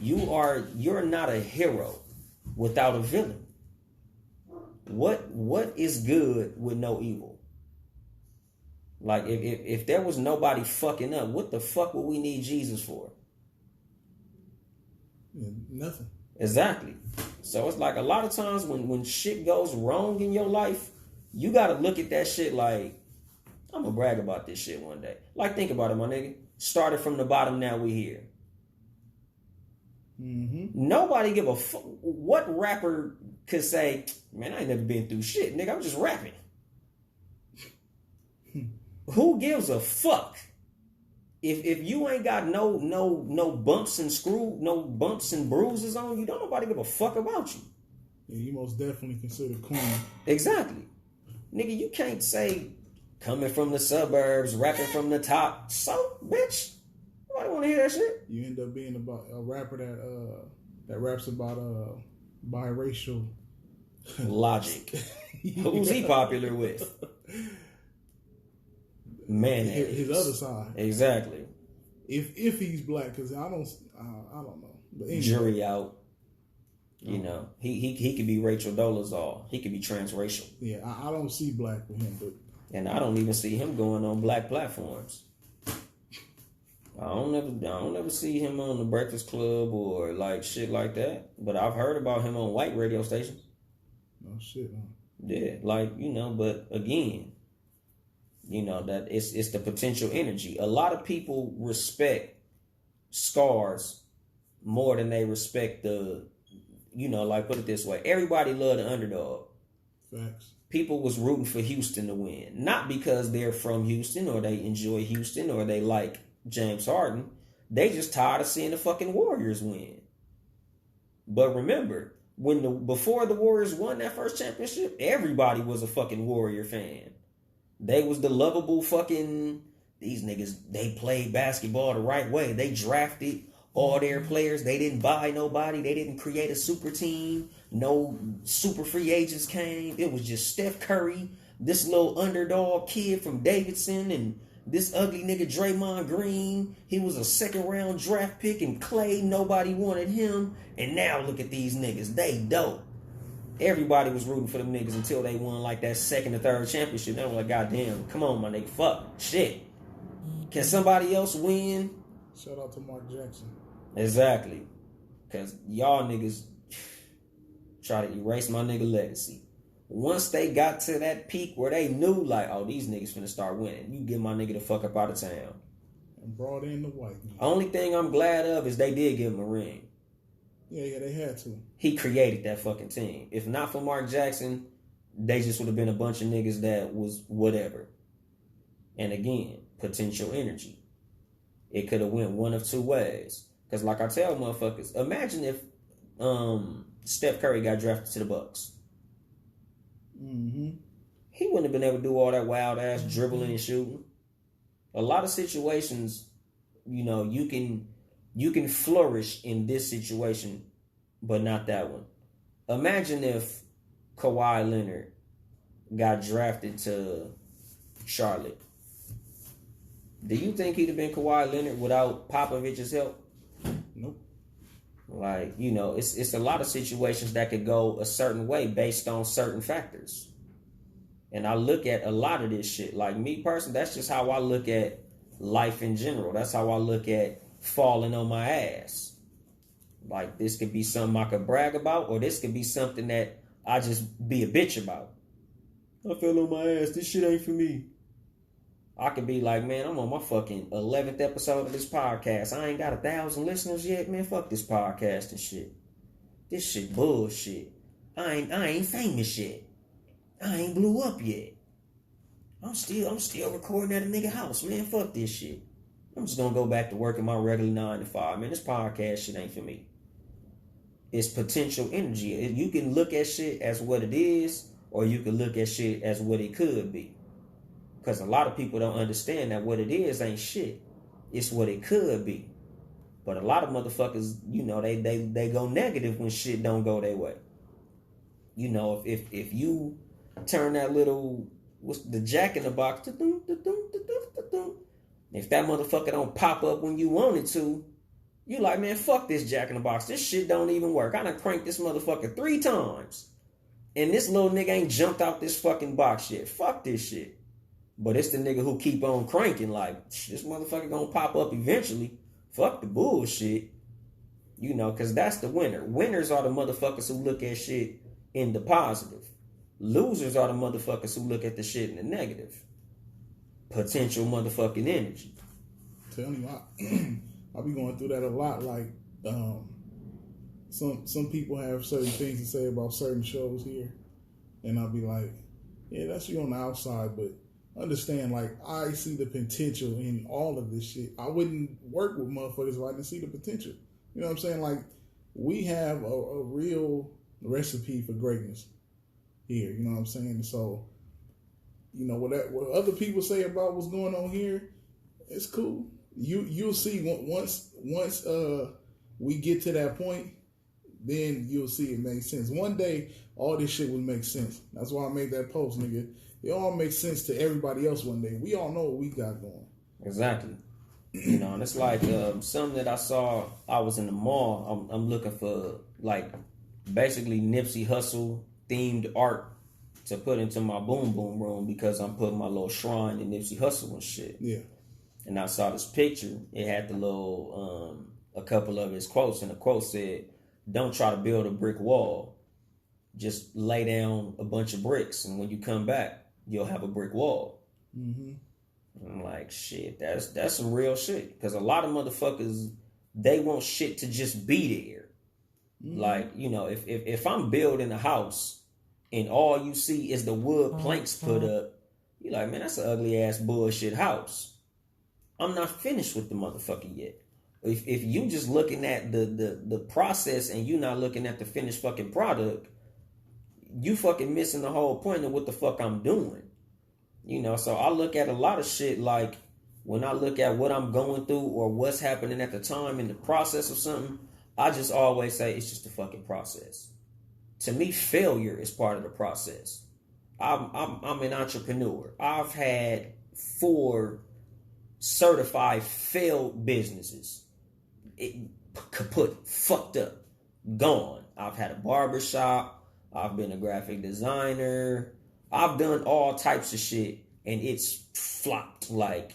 A: You're not a hero without a villain. What is good with no evil? Like if there was nobody fucking up, what the fuck would we need Jesus for?
B: Yeah, nothing.
A: Exactly. So it's like a lot of times when shit goes wrong in your life, you gotta look at that shit like, I'm gonna brag about this shit one day. Like, think about it, my nigga. Started from the bottom, now we here. Nobody give a fuck. What rapper could say, man, I ain't never been through shit, nigga, I'm just rapping. Who gives a fuck? If you ain't got no bumps and bruises on you, don't nobody give a fuck about you.
B: Yeah, you most definitely considered clean.
A: Exactly. Nigga, you can't say coming from the suburbs, rapping from the top. So, bitch, nobody want to hear that shit.
B: You end up being about a rapper that raps about biracial
A: logic. Who's he popular with? Man,
B: his other side.
A: Exactly.
B: If he's black, because I don't know. But anyway.
A: Jury out. You know, he could be Rachel Dolezal. He could be transracial.
B: Yeah, I don't see black with him, but
A: and I don't even see him going on black platforms. I don't ever see him on the Breakfast Club or like shit like that. But I've heard about him on white radio stations.
B: No shit, huh?
A: Yeah, like, but again, that it's the potential energy. A lot of people respect scars more than they respect the, like, put it this way. Everybody loved the underdog.
B: Facts. People
A: was rooting for Houston to win. Not because they're from Houston or they enjoy Houston or they like James Harden. They just tired of seeing the fucking Warriors win. But remember, before the Warriors won that first championship, everybody was a fucking Warrior fan. They was the lovable fucking, these niggas, they played basketball the right way. They drafted all their players. They didn't buy nobody. They didn't create a super team. No super free agents came. It was just Steph Curry, this little underdog kid from Davidson, and this ugly nigga Draymond Green. He was a second round draft pick, and Clay, nobody wanted him. And now look at these niggas. They dope. Everybody was rooting for them niggas until they won like that second or third championship. They were like, goddamn, come on, my nigga, fuck, shit. Can somebody else win?
B: Shout out to Mark Jackson.
A: Exactly. Because y'all niggas try to erase my nigga legacy. Once they got to that peak where they knew, like, oh, these niggas finna start winning, you get my nigga the fuck up out of town.
B: And brought in the white man.
A: Only thing I'm glad of is they did give him a ring.
B: Yeah, they had to.
A: He created that fucking team. If not for Mark Jackson, they just would have been a bunch of niggas that was whatever. And again, potential energy. It could have went one of two ways. Because like I tell motherfuckers, imagine if Steph Curry got drafted to the Bucks.
B: Mm-hmm.
A: He wouldn't have been able to do all that wild ass dribbling and shooting. A lot of situations, you can flourish in this situation, but not that one. Imagine if Kawhi Leonard got drafted to Charlotte. Do you think he'd have been Kawhi Leonard without Popovich's help?
B: Nope.
A: Like, it's a lot of situations that could go a certain way based on certain factors. And I look at a lot of this shit. Like, me personally, that's just how I look at life in general. That's how I look at falling on my ass. Like, this could be something I could brag about, or this could be something that I just be a bitch about. I fell on my ass. This shit ain't for me. I could be like, man, I'm on my fucking 11th episode of this podcast. I ain't got 1,000 listeners yet, man. Fuck this podcast and shit. This shit bullshit. I ain't famous yet. I ain't blew up yet. I'm still recording at a nigga house, man. Fuck this shit. I'm just gonna go back to working my regular 9 to 5, man. This podcast shit ain't for me. It's potential energy. You can look at shit as what it is, or you can look at shit as what it could be. Because a lot of people don't understand that what it is ain't shit. It's what it could be. But a lot of motherfuckers, they go negative when shit don't go their way. If you turn that little, what's the jack in the box, if that motherfucker don't pop up when you want it to, you like, man, fuck this jack in the box. This shit don't even work. I done cranked this motherfucker 3 times. And this little nigga ain't jumped out this fucking box yet. Fuck this shit. But it's the nigga who keep on cranking like, this motherfucker gonna pop up eventually. Fuck the bullshit. Because that's the winner. Winners are the motherfuckers who look at shit in the positive. Losers are the motherfuckers who look at the shit in the negative. Potential motherfucking energy.
B: Tell you, I'll be going through that a lot. Like, some people have certain things to say about certain shows here. And I'll be like, yeah, that's you on the outside, but understand, like, I see the potential in all of this shit. I wouldn't work with motherfuckers if I didn't see the potential. You know what I'm saying? Like, we have a real recipe for greatness here. You know what I'm saying? So, what other people say about what's going on here, it's cool. You'll see once we get to that point, then you'll see it makes sense. One day, all this shit will make sense. That's why I made that post, nigga. It all makes sense to everybody else one day. We all know what we got going.
A: Exactly. And it's like something that I saw. I was in the mall. I'm looking for, like, basically Nipsey Hussle themed art to put into my boom boom room because I'm putting my little shrine to Nipsey Hussle and shit.
B: Yeah.
A: And I saw this picture. It had the little a couple of his quotes, and the quote said, "Don't try to build a brick wall. Just lay down a bunch of bricks, and when you come back, you'll have a brick wall."
B: Mm-hmm.
A: I'm like, shit, that's some real shit. Because a lot of motherfuckers, they want shit to just be there. Mm-hmm. Like, if I'm building a house and all you see is the wood planks put up, you're like, man, that's an ugly ass bullshit house. I'm not finished with the motherfucker yet. If you just looking at the process and you not looking at the finished fucking product, you fucking missing the whole point of what the fuck I'm doing. So I look at a lot of shit like when I look at what I'm going through or what's happening at the time in the process of something, I just always say it's just a fucking process. To me, failure is part of the process. I'm an entrepreneur. I've had 4 certified failed businesses. Kaput, fucked up, gone. I've had a barbershop. I've been a graphic designer. I've done all types of shit, and it's flopped. Like,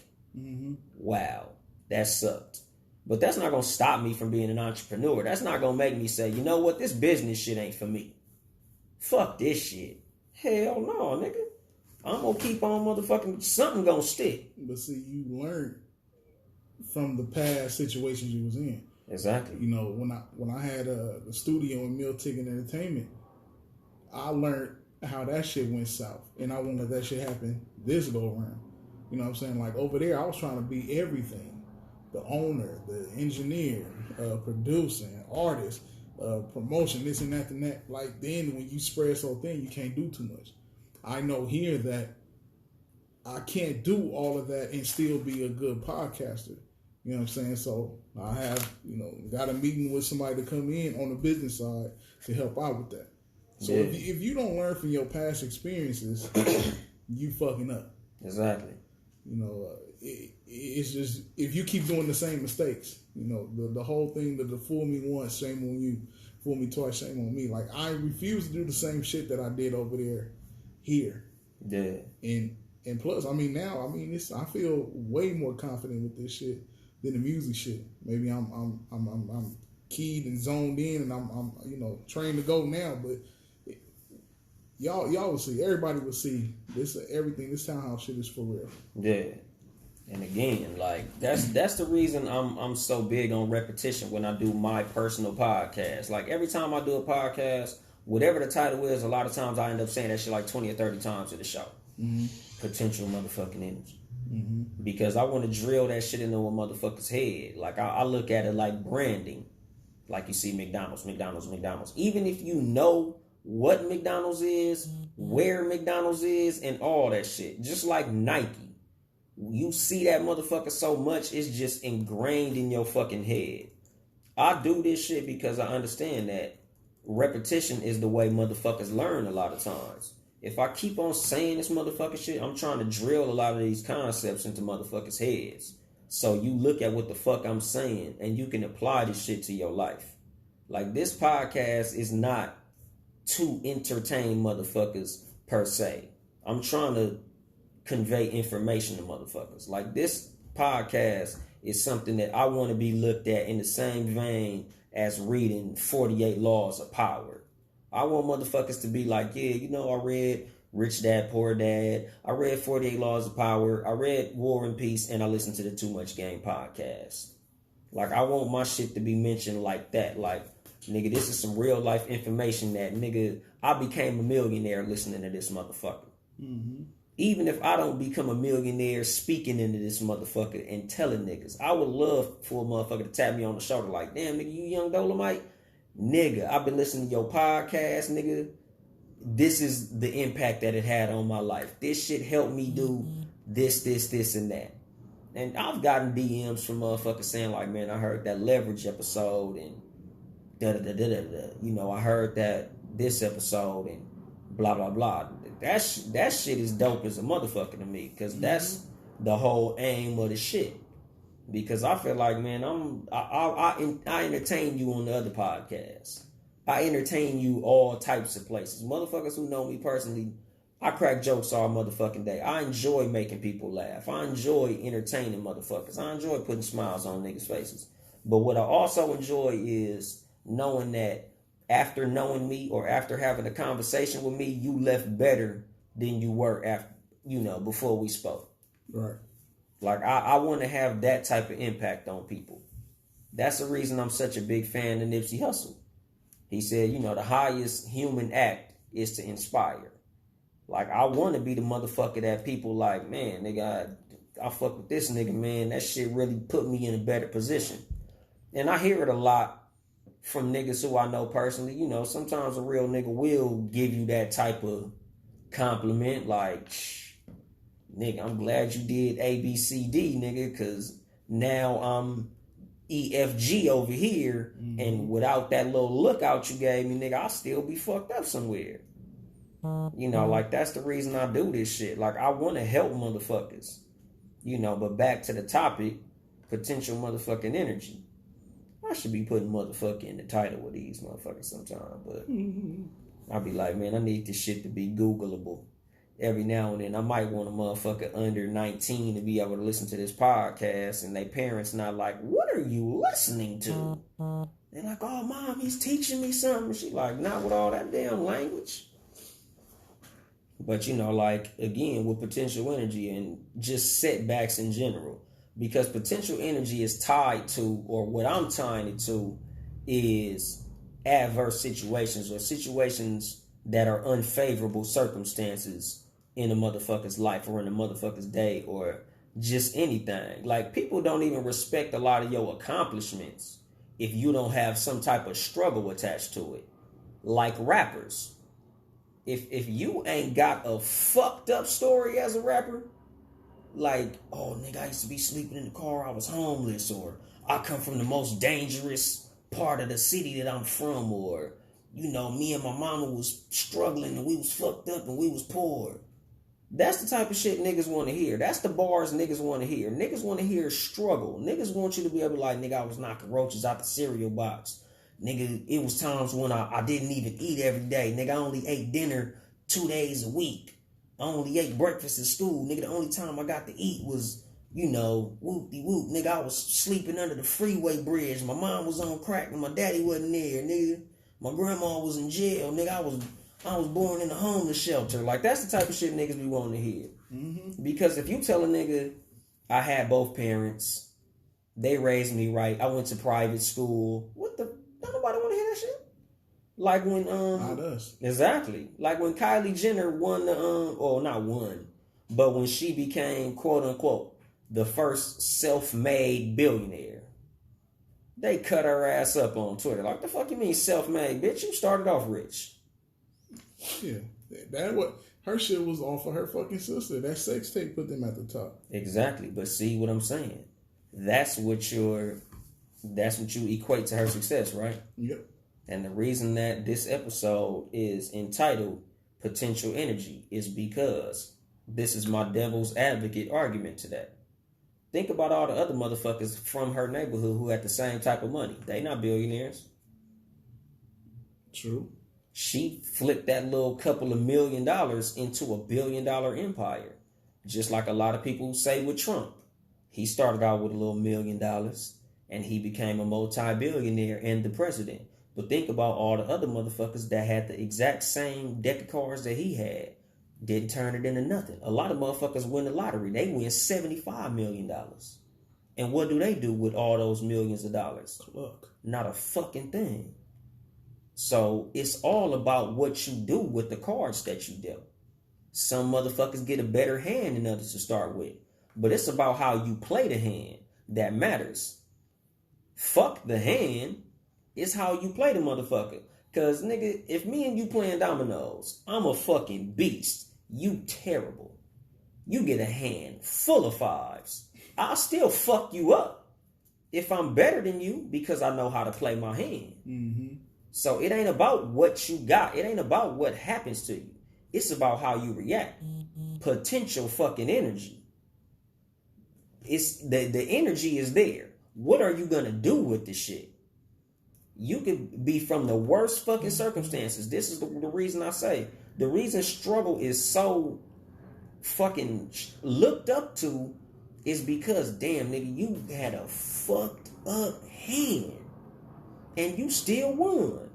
A: wow, that sucked. But that's not going to stop me from being an entrepreneur. That's not going to make me say, you know what, this business shit ain't for me. Fuck this shit. Hell no, nigga. I'm going to keep on motherfucking, something going to stick.
B: But see, you learned from the past situations you was in.
A: Exactly.
B: When I had the studio in Mill Ticket Entertainment, I learned how that shit went south. And I won't let that shit happen this go around. You know what I'm saying? Like, over there, I was trying to be everything. The owner, the engineer, producer, artist, promotion, this and that and that. Like then when you spread so thin, you can't do too much. I know here that I can't do all of that and still be a good podcaster. You know what I'm saying? So I have, got a meeting with somebody to come in on the business side to help out with that. So if you don't learn from your past experiences, you fucking up.
A: Exactly.
B: It's just, if you keep doing the same mistakes, the whole thing that the fool me once, shame on you, fool me twice, shame on me. Like, I refuse to do the same shit that I did over there here.
A: Yeah.
B: And plus, now, I feel way more confident with this shit than the music shit. Maybe I'm keyed and zoned in, and I'm trained to go now. But y'all will see. Everybody will see this. Everything. This townhouse shit is for real.
A: Yeah. And again, like that's the reason I'm so big on repetition when I do my personal podcast. Like every time I do a podcast, whatever the title is, a lot of times I end up saying that shit like 20 or 30 times in the show.
B: Mm-hmm.
A: Potential motherfucking energy.
B: Mm-hmm.
A: Because I want to drill that shit into a motherfucker's head. Like I look at it like branding. Like you see McDonald's. Even if you know what McDonald's is, where McDonald's is, and all that shit. Just like Nike. You see that motherfucker so much, it's just ingrained in your fucking head. I do this shit because I understand that repetition is the way motherfuckers learn a lot of times. If I keep on saying this motherfucking shit, I'm trying to drill a lot of these concepts into motherfuckers' heads. So you look at what the fuck I'm saying and you can apply this shit to your life. Like, this podcast is not to entertain motherfuckers per se. I'm trying to convey information to motherfuckers. Like, this podcast is something that I want to be looked at in the same vein as reading 48 Laws of Power. I want motherfuckers to be like, yeah, I read Rich Dad, Poor Dad. I read 48 Laws of Power. I read War and Peace, and I listened to the Too Much Game podcast. Like, I want my shit to be mentioned like that. Like, nigga, this is some real life information that, nigga, I became a millionaire listening to this motherfucker.
B: Mm-hmm.
A: Even if I don't become a millionaire speaking into this motherfucker and telling niggas, I would love for a motherfucker to tap me on the shoulder like, damn, nigga, you Yung Dolemite? Nigga, I've been listening to your podcast, nigga. This is the impact that it had on my life. This shit helped me do this, and that. And I've gotten DMs from motherfuckers saying like, man, I heard that Leverage episode and da-da-da-da-da-da. I heard that this episode and blah, blah, blah. That shit is dope as a motherfucker to me, because that's the whole aim of the shit. Because I feel like, man, I entertain you on the other podcasts. I entertain you all types of places. Motherfuckers who know me personally, I crack jokes all motherfucking day. I enjoy making people laugh. I enjoy entertaining motherfuckers. I enjoy putting smiles on niggas' faces. But what I also enjoy is knowing that after knowing me or after having a conversation with me, you left better than you were after, before we spoke.
B: Right.
A: Like, I want to have that type of impact on people. That's the reason I'm such a big fan of Nipsey Hussle. He said, the highest human act is to inspire. Like, I want to be the motherfucker that people like, man, nigga, I fuck with this nigga, man. That shit really put me in a better position. And I hear it a lot from niggas who I know personally. Sometimes a real nigga will give you that type of compliment, like, nigga, I'm glad you did A, B, C, D, nigga, because now I'm EFG over here, and without that little lookout you gave me, nigga, I'll still be fucked up somewhere. Like, that's the reason I do this shit. Like, I want to help motherfuckers, but back to the topic, potential motherfucking energy. I should be putting motherfucker in the title of these motherfuckers sometime, but I'll be like, man, I need this shit to be Googleable. Every now and then, I might want a motherfucker under 19 to be able to listen to this podcast, and their parents not like, what are you listening to? They're like, oh, mom, he's teaching me something. She like, not with all that damn language. But, like, again, with potential energy and just setbacks in general, because potential energy is tied to, or what I'm tying it to, is adverse situations or situations that are unfavorable circumstances in a motherfucker's life or in a motherfucker's day or just anything. Like, people don't even respect a lot of your accomplishments if you don't have some type of struggle attached to it. Like rappers. If you ain't got a fucked up story as a rapper, like, oh, nigga, I used to be sleeping in the car, I was homeless, or I come from the most dangerous part of the city that I'm from, or, you know, me and my mama was struggling and we was fucked up and we was poor. That's the type of shit niggas want to hear. That's the bars niggas want to hear. Niggas want to hear struggle. Niggas want you to be able to like, nigga, I was knocking roaches out the cereal box. Nigga, it was times when I didn't even eat every day. Nigga, I only ate dinner 2 days a week. I only ate breakfast in school. Nigga, the only time I got to eat was, you know, whoop-de-whoop. Nigga, I was sleeping under the freeway bridge. My mom was on crack and my daddy wasn't there, nigga. My grandma was in jail. Nigga, I was born in a homeless shelter. Like, that's the type of shit niggas be wanting to hear. Mm-hmm. Because if you tell a nigga, I had both parents, they raised me right, I went to private school, what the, don't nobody want to hear that shit? Like when,
B: not us.
A: Exactly. Like when Kylie Jenner won the, or not won, but when she became, quote unquote, the first self-made billionaire. They cut her ass up on Twitter. Like, the fuck you mean self-made? Bitch, you started off rich.
B: Yeah, that what her shit was off of her fucking sister. That sex tape put them at the top.
A: Exactly, but see what I'm saying? That's what you equate to her success, right?
B: Yep.
A: And the reason that this episode is entitled Potential Energy is because this is my devil's advocate argument to that. Think about all the other motherfuckers from her neighborhood who had the same type of money. They not billionaires.
B: True.
A: She flipped that little couple of $1 million into $1 billion empire. Just like a lot of people say with Trump. He started out with a little $1 million and he became a multi-billionaire and the president. But think about all the other motherfuckers that had the exact same deck of cards that he had. Didn't turn it into nothing. A lot of motherfuckers win the lottery. They win $75 million. And what do they do with all those millions of dollars?
B: Look.
A: Not a fucking thing. So it's all about what you do with the cards that you dealt. Some motherfuckers get a better hand than others to start with. But it's about how you play the hand that matters. Fuck the hand. It's how you play the motherfucker. Cause nigga, if me and you playing dominoes, I'm a fucking beast. You terrible. You get a hand full of fives. I'll still fuck you up if I'm better than you because I know how to play my hand. Mm-hmm. So it ain't about what you got. It ain't about what happens to you. It's about how you react. Potential fucking energy. It's the energy is there. What are you gonna do with this shit? You could be from the worst fucking circumstances. This is the reason I say. The reason struggle is so fucking looked up to is because, damn, nigga, you had a fucked up hand. And you still won.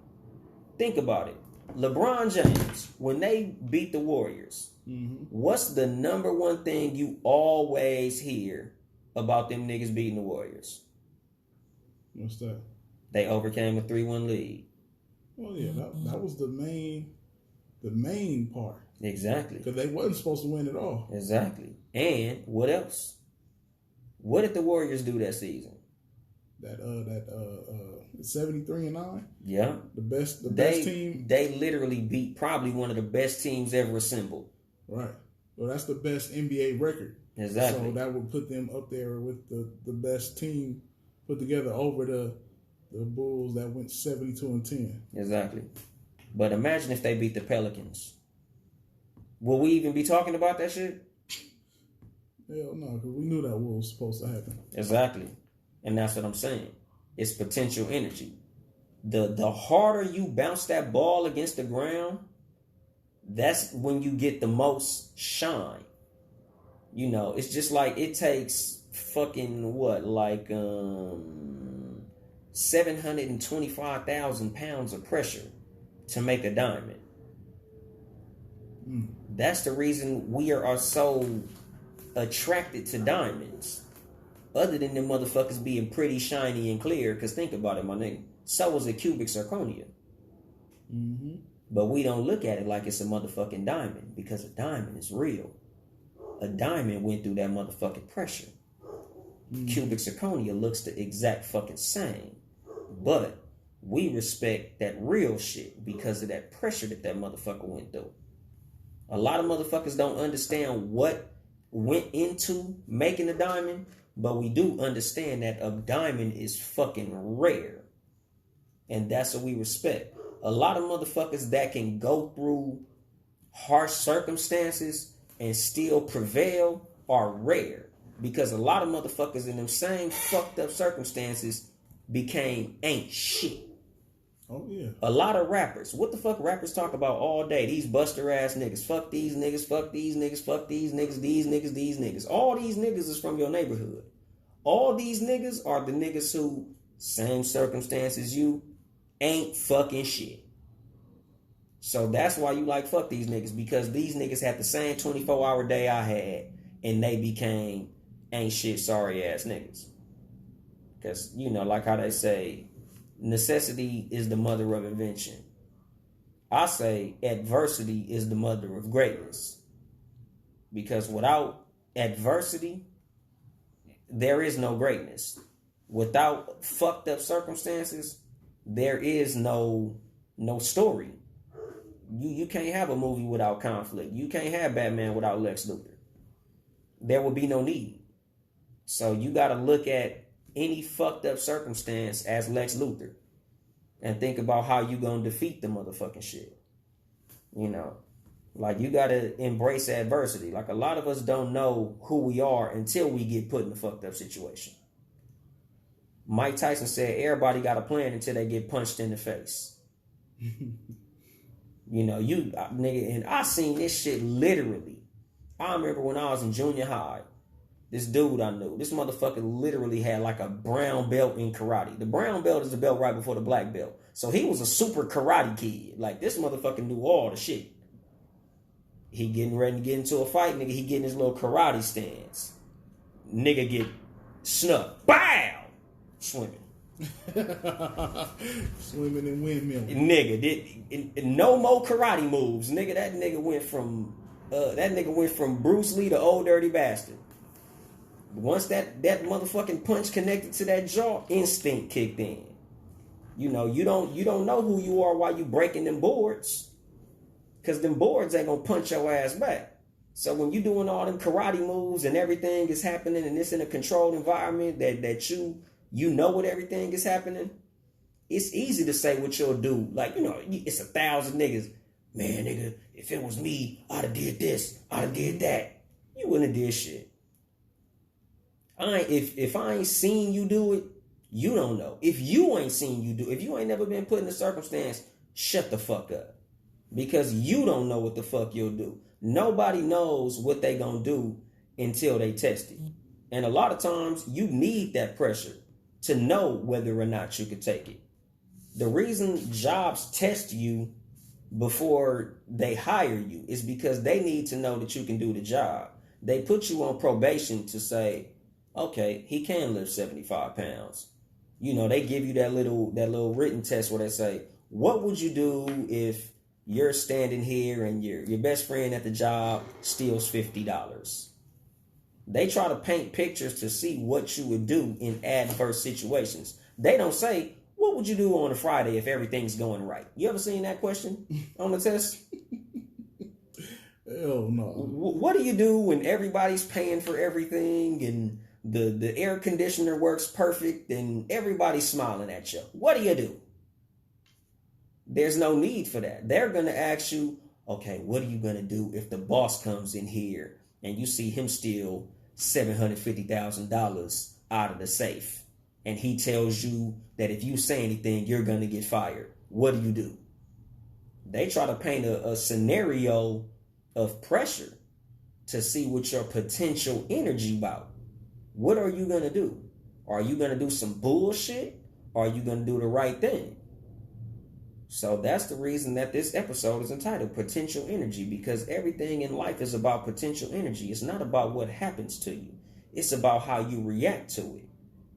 A: Think about it. LeBron James, when they beat the Warriors, what's the number one thing you always hear about them niggas beating the Warriors?
B: What's that?
A: They overcame a 3-1 lead.
B: Well, yeah, that was the main part.
A: Exactly.
B: Because they wasn't supposed to win at all.
A: Exactly. And what else? What did the Warriors do that season?
B: That 73-9.
A: Yeah.
B: The best team.
A: They literally beat probably one of the best teams ever assembled.
B: Right. Well, that's the best NBA record.
A: Exactly.
B: So that would put them up there with the best team put together over the Bulls that went 72-10.
A: Exactly. But imagine if they beat the Pelicans. Will we even be talking about that shit?
B: Hell no, because we knew that was supposed to happen.
A: Exactly. And that's what I'm saying. It's potential energy. The harder you bounce that ball against the ground, that's when you get the most shine. You know, it's just like it takes fucking what? Like 725,000 pounds of pressure to make a diamond. That's the reason we are so attracted to diamonds. Other than them motherfuckers being pretty shiny and clear, because think about it, my nigga. So was a cubic zirconia. Mm-hmm. But we don't look at it like it's a motherfucking diamond, because a diamond is real. A diamond went through that motherfucking pressure. Cubic zirconia looks the exact fucking same. But we respect that real shit because of that pressure that motherfucker went through. A lot of motherfuckers don't understand what went into making a diamond, but we do understand that a diamond is fucking rare. And that's what we respect. A lot of motherfuckers that can go through harsh circumstances and still prevail are rare. Because a lot of motherfuckers in them same fucked up circumstances became ain't shit.
B: Oh, yeah.
A: A lot of rappers. What the fuck rappers talk about all day? These buster ass niggas. Fuck these niggas. Fuck these niggas. Fuck these niggas. These niggas. These niggas. All these niggas is from your neighborhood. All these niggas are the niggas who, same circumstances you, ain't fucking shit. So that's why you like fuck these niggas. Because these niggas had the same 24-hour day I had. And they became ain't shit sorry ass niggas. Because, you know, like how they say, necessity is the mother of invention. I say adversity is the mother of greatness. Because without adversity, there is no greatness. Without fucked up circumstances, there is no story. You can't have a movie without conflict. You can't have Batman without Lex Luthor. There will be no need. So you got to look at any fucked up circumstance as Lex Luthor and think about how you gonna defeat the motherfucking shit. You know, like you gotta embrace adversity. Like a lot of us don't know who we are until we get put in a fucked up situation. Mike Tyson said everybody got a plan until they get punched in the face. You know, nigga, and I seen this shit literally. I remember when I was in junior high. This dude I knew, this motherfucker literally had like a brown belt in karate. The brown belt is the belt right before the black belt. So he was a super karate kid. Like this motherfucker knew all the shit. He getting ready to get into a fight, nigga. He getting his little karate stance. Nigga get snuck. Bow! Swimming.
B: Swimming in windmill.
A: Nigga, no more karate moves. Nigga, that nigga went from Bruce Lee to Old Dirty Bastard. Once that motherfucking punch connected to that jaw, instinct kicked in. You know, you don't know who you are while you breaking them boards. Cause them boards ain't gonna punch your ass back. So when you doing all them karate moves and everything is happening and it's in a controlled environment that you know what everything is happening, it's easy to say what you'll do. Like, you know, it's 1,000 niggas. Man, nigga, if it was me, I'd have did this, I'd have did that. You wouldn't have did shit. If I ain't seen you do it, you don't know. If you ain't seen you do it, if you ain't never been put in a circumstance, shut the fuck up. Because you don't know what the fuck you'll do. Nobody knows what they gonna do until they test it. And a lot of times you need that pressure to know whether or not you can take it. The reason jobs test you before they hire you is because they need to know that you can do the job. They put you on probation to say, okay, he can lift 75 pounds. You know, they give you that little written test where they say, what would you do if you're standing here and your best friend at the job steals $50? They try to paint pictures to see what you would do in adverse situations. They don't say, what would you do on a Friday if everything's going right? You ever seen that question on the test?
B: Hell no.
A: What do you do when everybody's paying for everything and the air conditioner works perfect and everybody's smiling at you? What do you do? There's no need for that. They're going to ask you, okay, what are you going to do if the boss comes in here and you see him steal $750,000 out of the safe and he tells you that if you say anything, you're going to get fired? What do? They try to paint a scenario of pressure to see what your potential energy about. What are you going to do? Are you going to do some bullshit? Or are you going to do the right thing? So that's the reason that this episode is entitled Potential Energy, because everything in life is about potential energy. It's not about what happens to you. It's about how you react to it.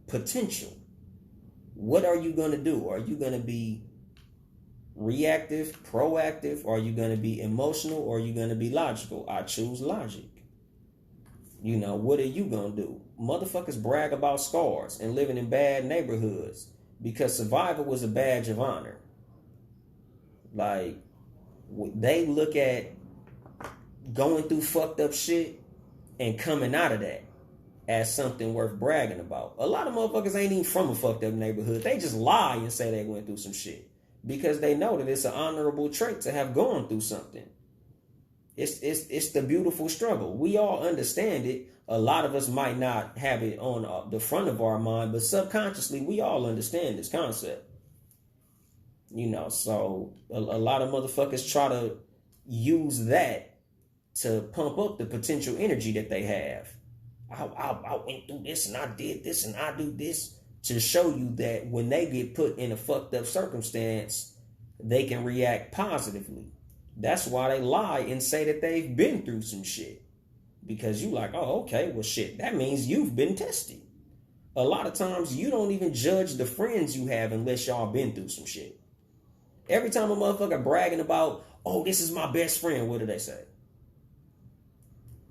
A: Potential. What are you going to do? Are you going to be reactive, proactive? Or are you going to be emotional? Or are you going to be logical? I choose logic. You know, what are you going to do? Motherfuckers brag about scars and living in bad neighborhoods. because survival was a badge of honor. Like, they look at going through fucked up shit and coming out of that as something worth bragging about. A lot of motherfuckers ain't even from a fucked up neighborhood. They just lie and say they went through some shit because they know that it's an honorable trait to have gone through something. It's the beautiful struggle. We all understand it. A lot of us might not have it on the front of our mind, but subconsciously we all understand this concept. You know, so a lot of motherfuckers try to use that to pump up the potential energy that they have. I went through this and I did this and I do this, to show you that when they get put in a fucked up circumstance, they can react positively. That's why they lie and say that they've been through some shit. Because you like, oh, okay, well, shit, that means you've been tested. A lot of times you don't even judge the friends you have unless y'all been through some shit. Every time a motherfucker bragging about, oh, this is my best friend, what do they say?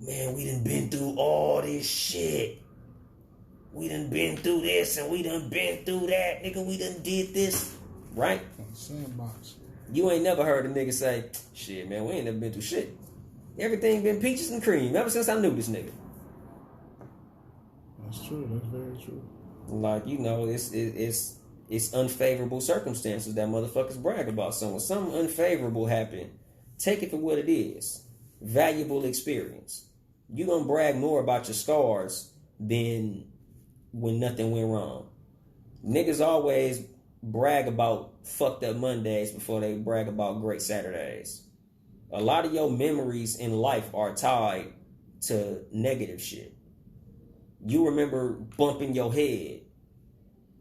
A: Man, we done been through all this shit. We done been through this and we done been through that. Nigga, we done did this. Right?
B: Sandbox.
A: You ain't never heard a nigga say, shit, man, we ain't never been through shit. Everything been peaches and cream ever since I knew this nigga.
B: That's true. That's very true.
A: Like, you know, it's unfavorable circumstances that motherfuckers brag about. So when something unfavorable happen, take it for what it is. Valuable experience. You gonna brag more about your scars than when nothing went wrong. Niggas always brag about fucked up Mondays before they brag about great Saturdays. A lot of your memories in life are tied to negative shit. You remember bumping your head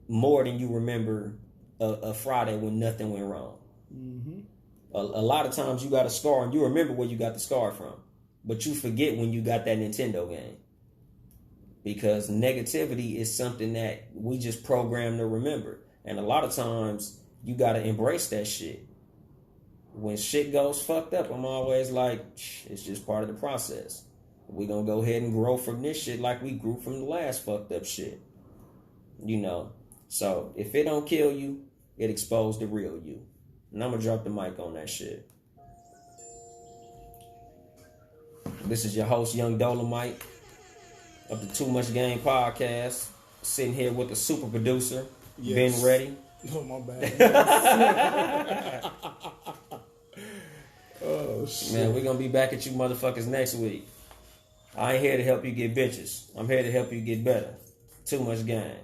A: more than you remember a Friday when nothing went wrong.
B: Mm-hmm.
A: A lot of times you got a scar and you remember where you got the scar from, but you forget when you got that Nintendo game. Because negativity is something that we just program to remember. And a lot of times you got to embrace that shit. When shit goes fucked up, I'm always like, it's just part of the process. We're going to go ahead and grow from this shit like we grew from the last fucked up shit. You know? So if it don't kill you, it exposed the real you. And I'm going to drop the mic on that shit. This is your host, Yung Dolemite of the Too Much Game podcast. Sitting here with the super producer,
B: Yes.
A: Ben Ready.
B: Oh, my bad. Oh, shit.
A: Man, we're going to be back at you motherfuckers next week. I ain't here to help you get bitches. I'm here to help you get better. Too much game.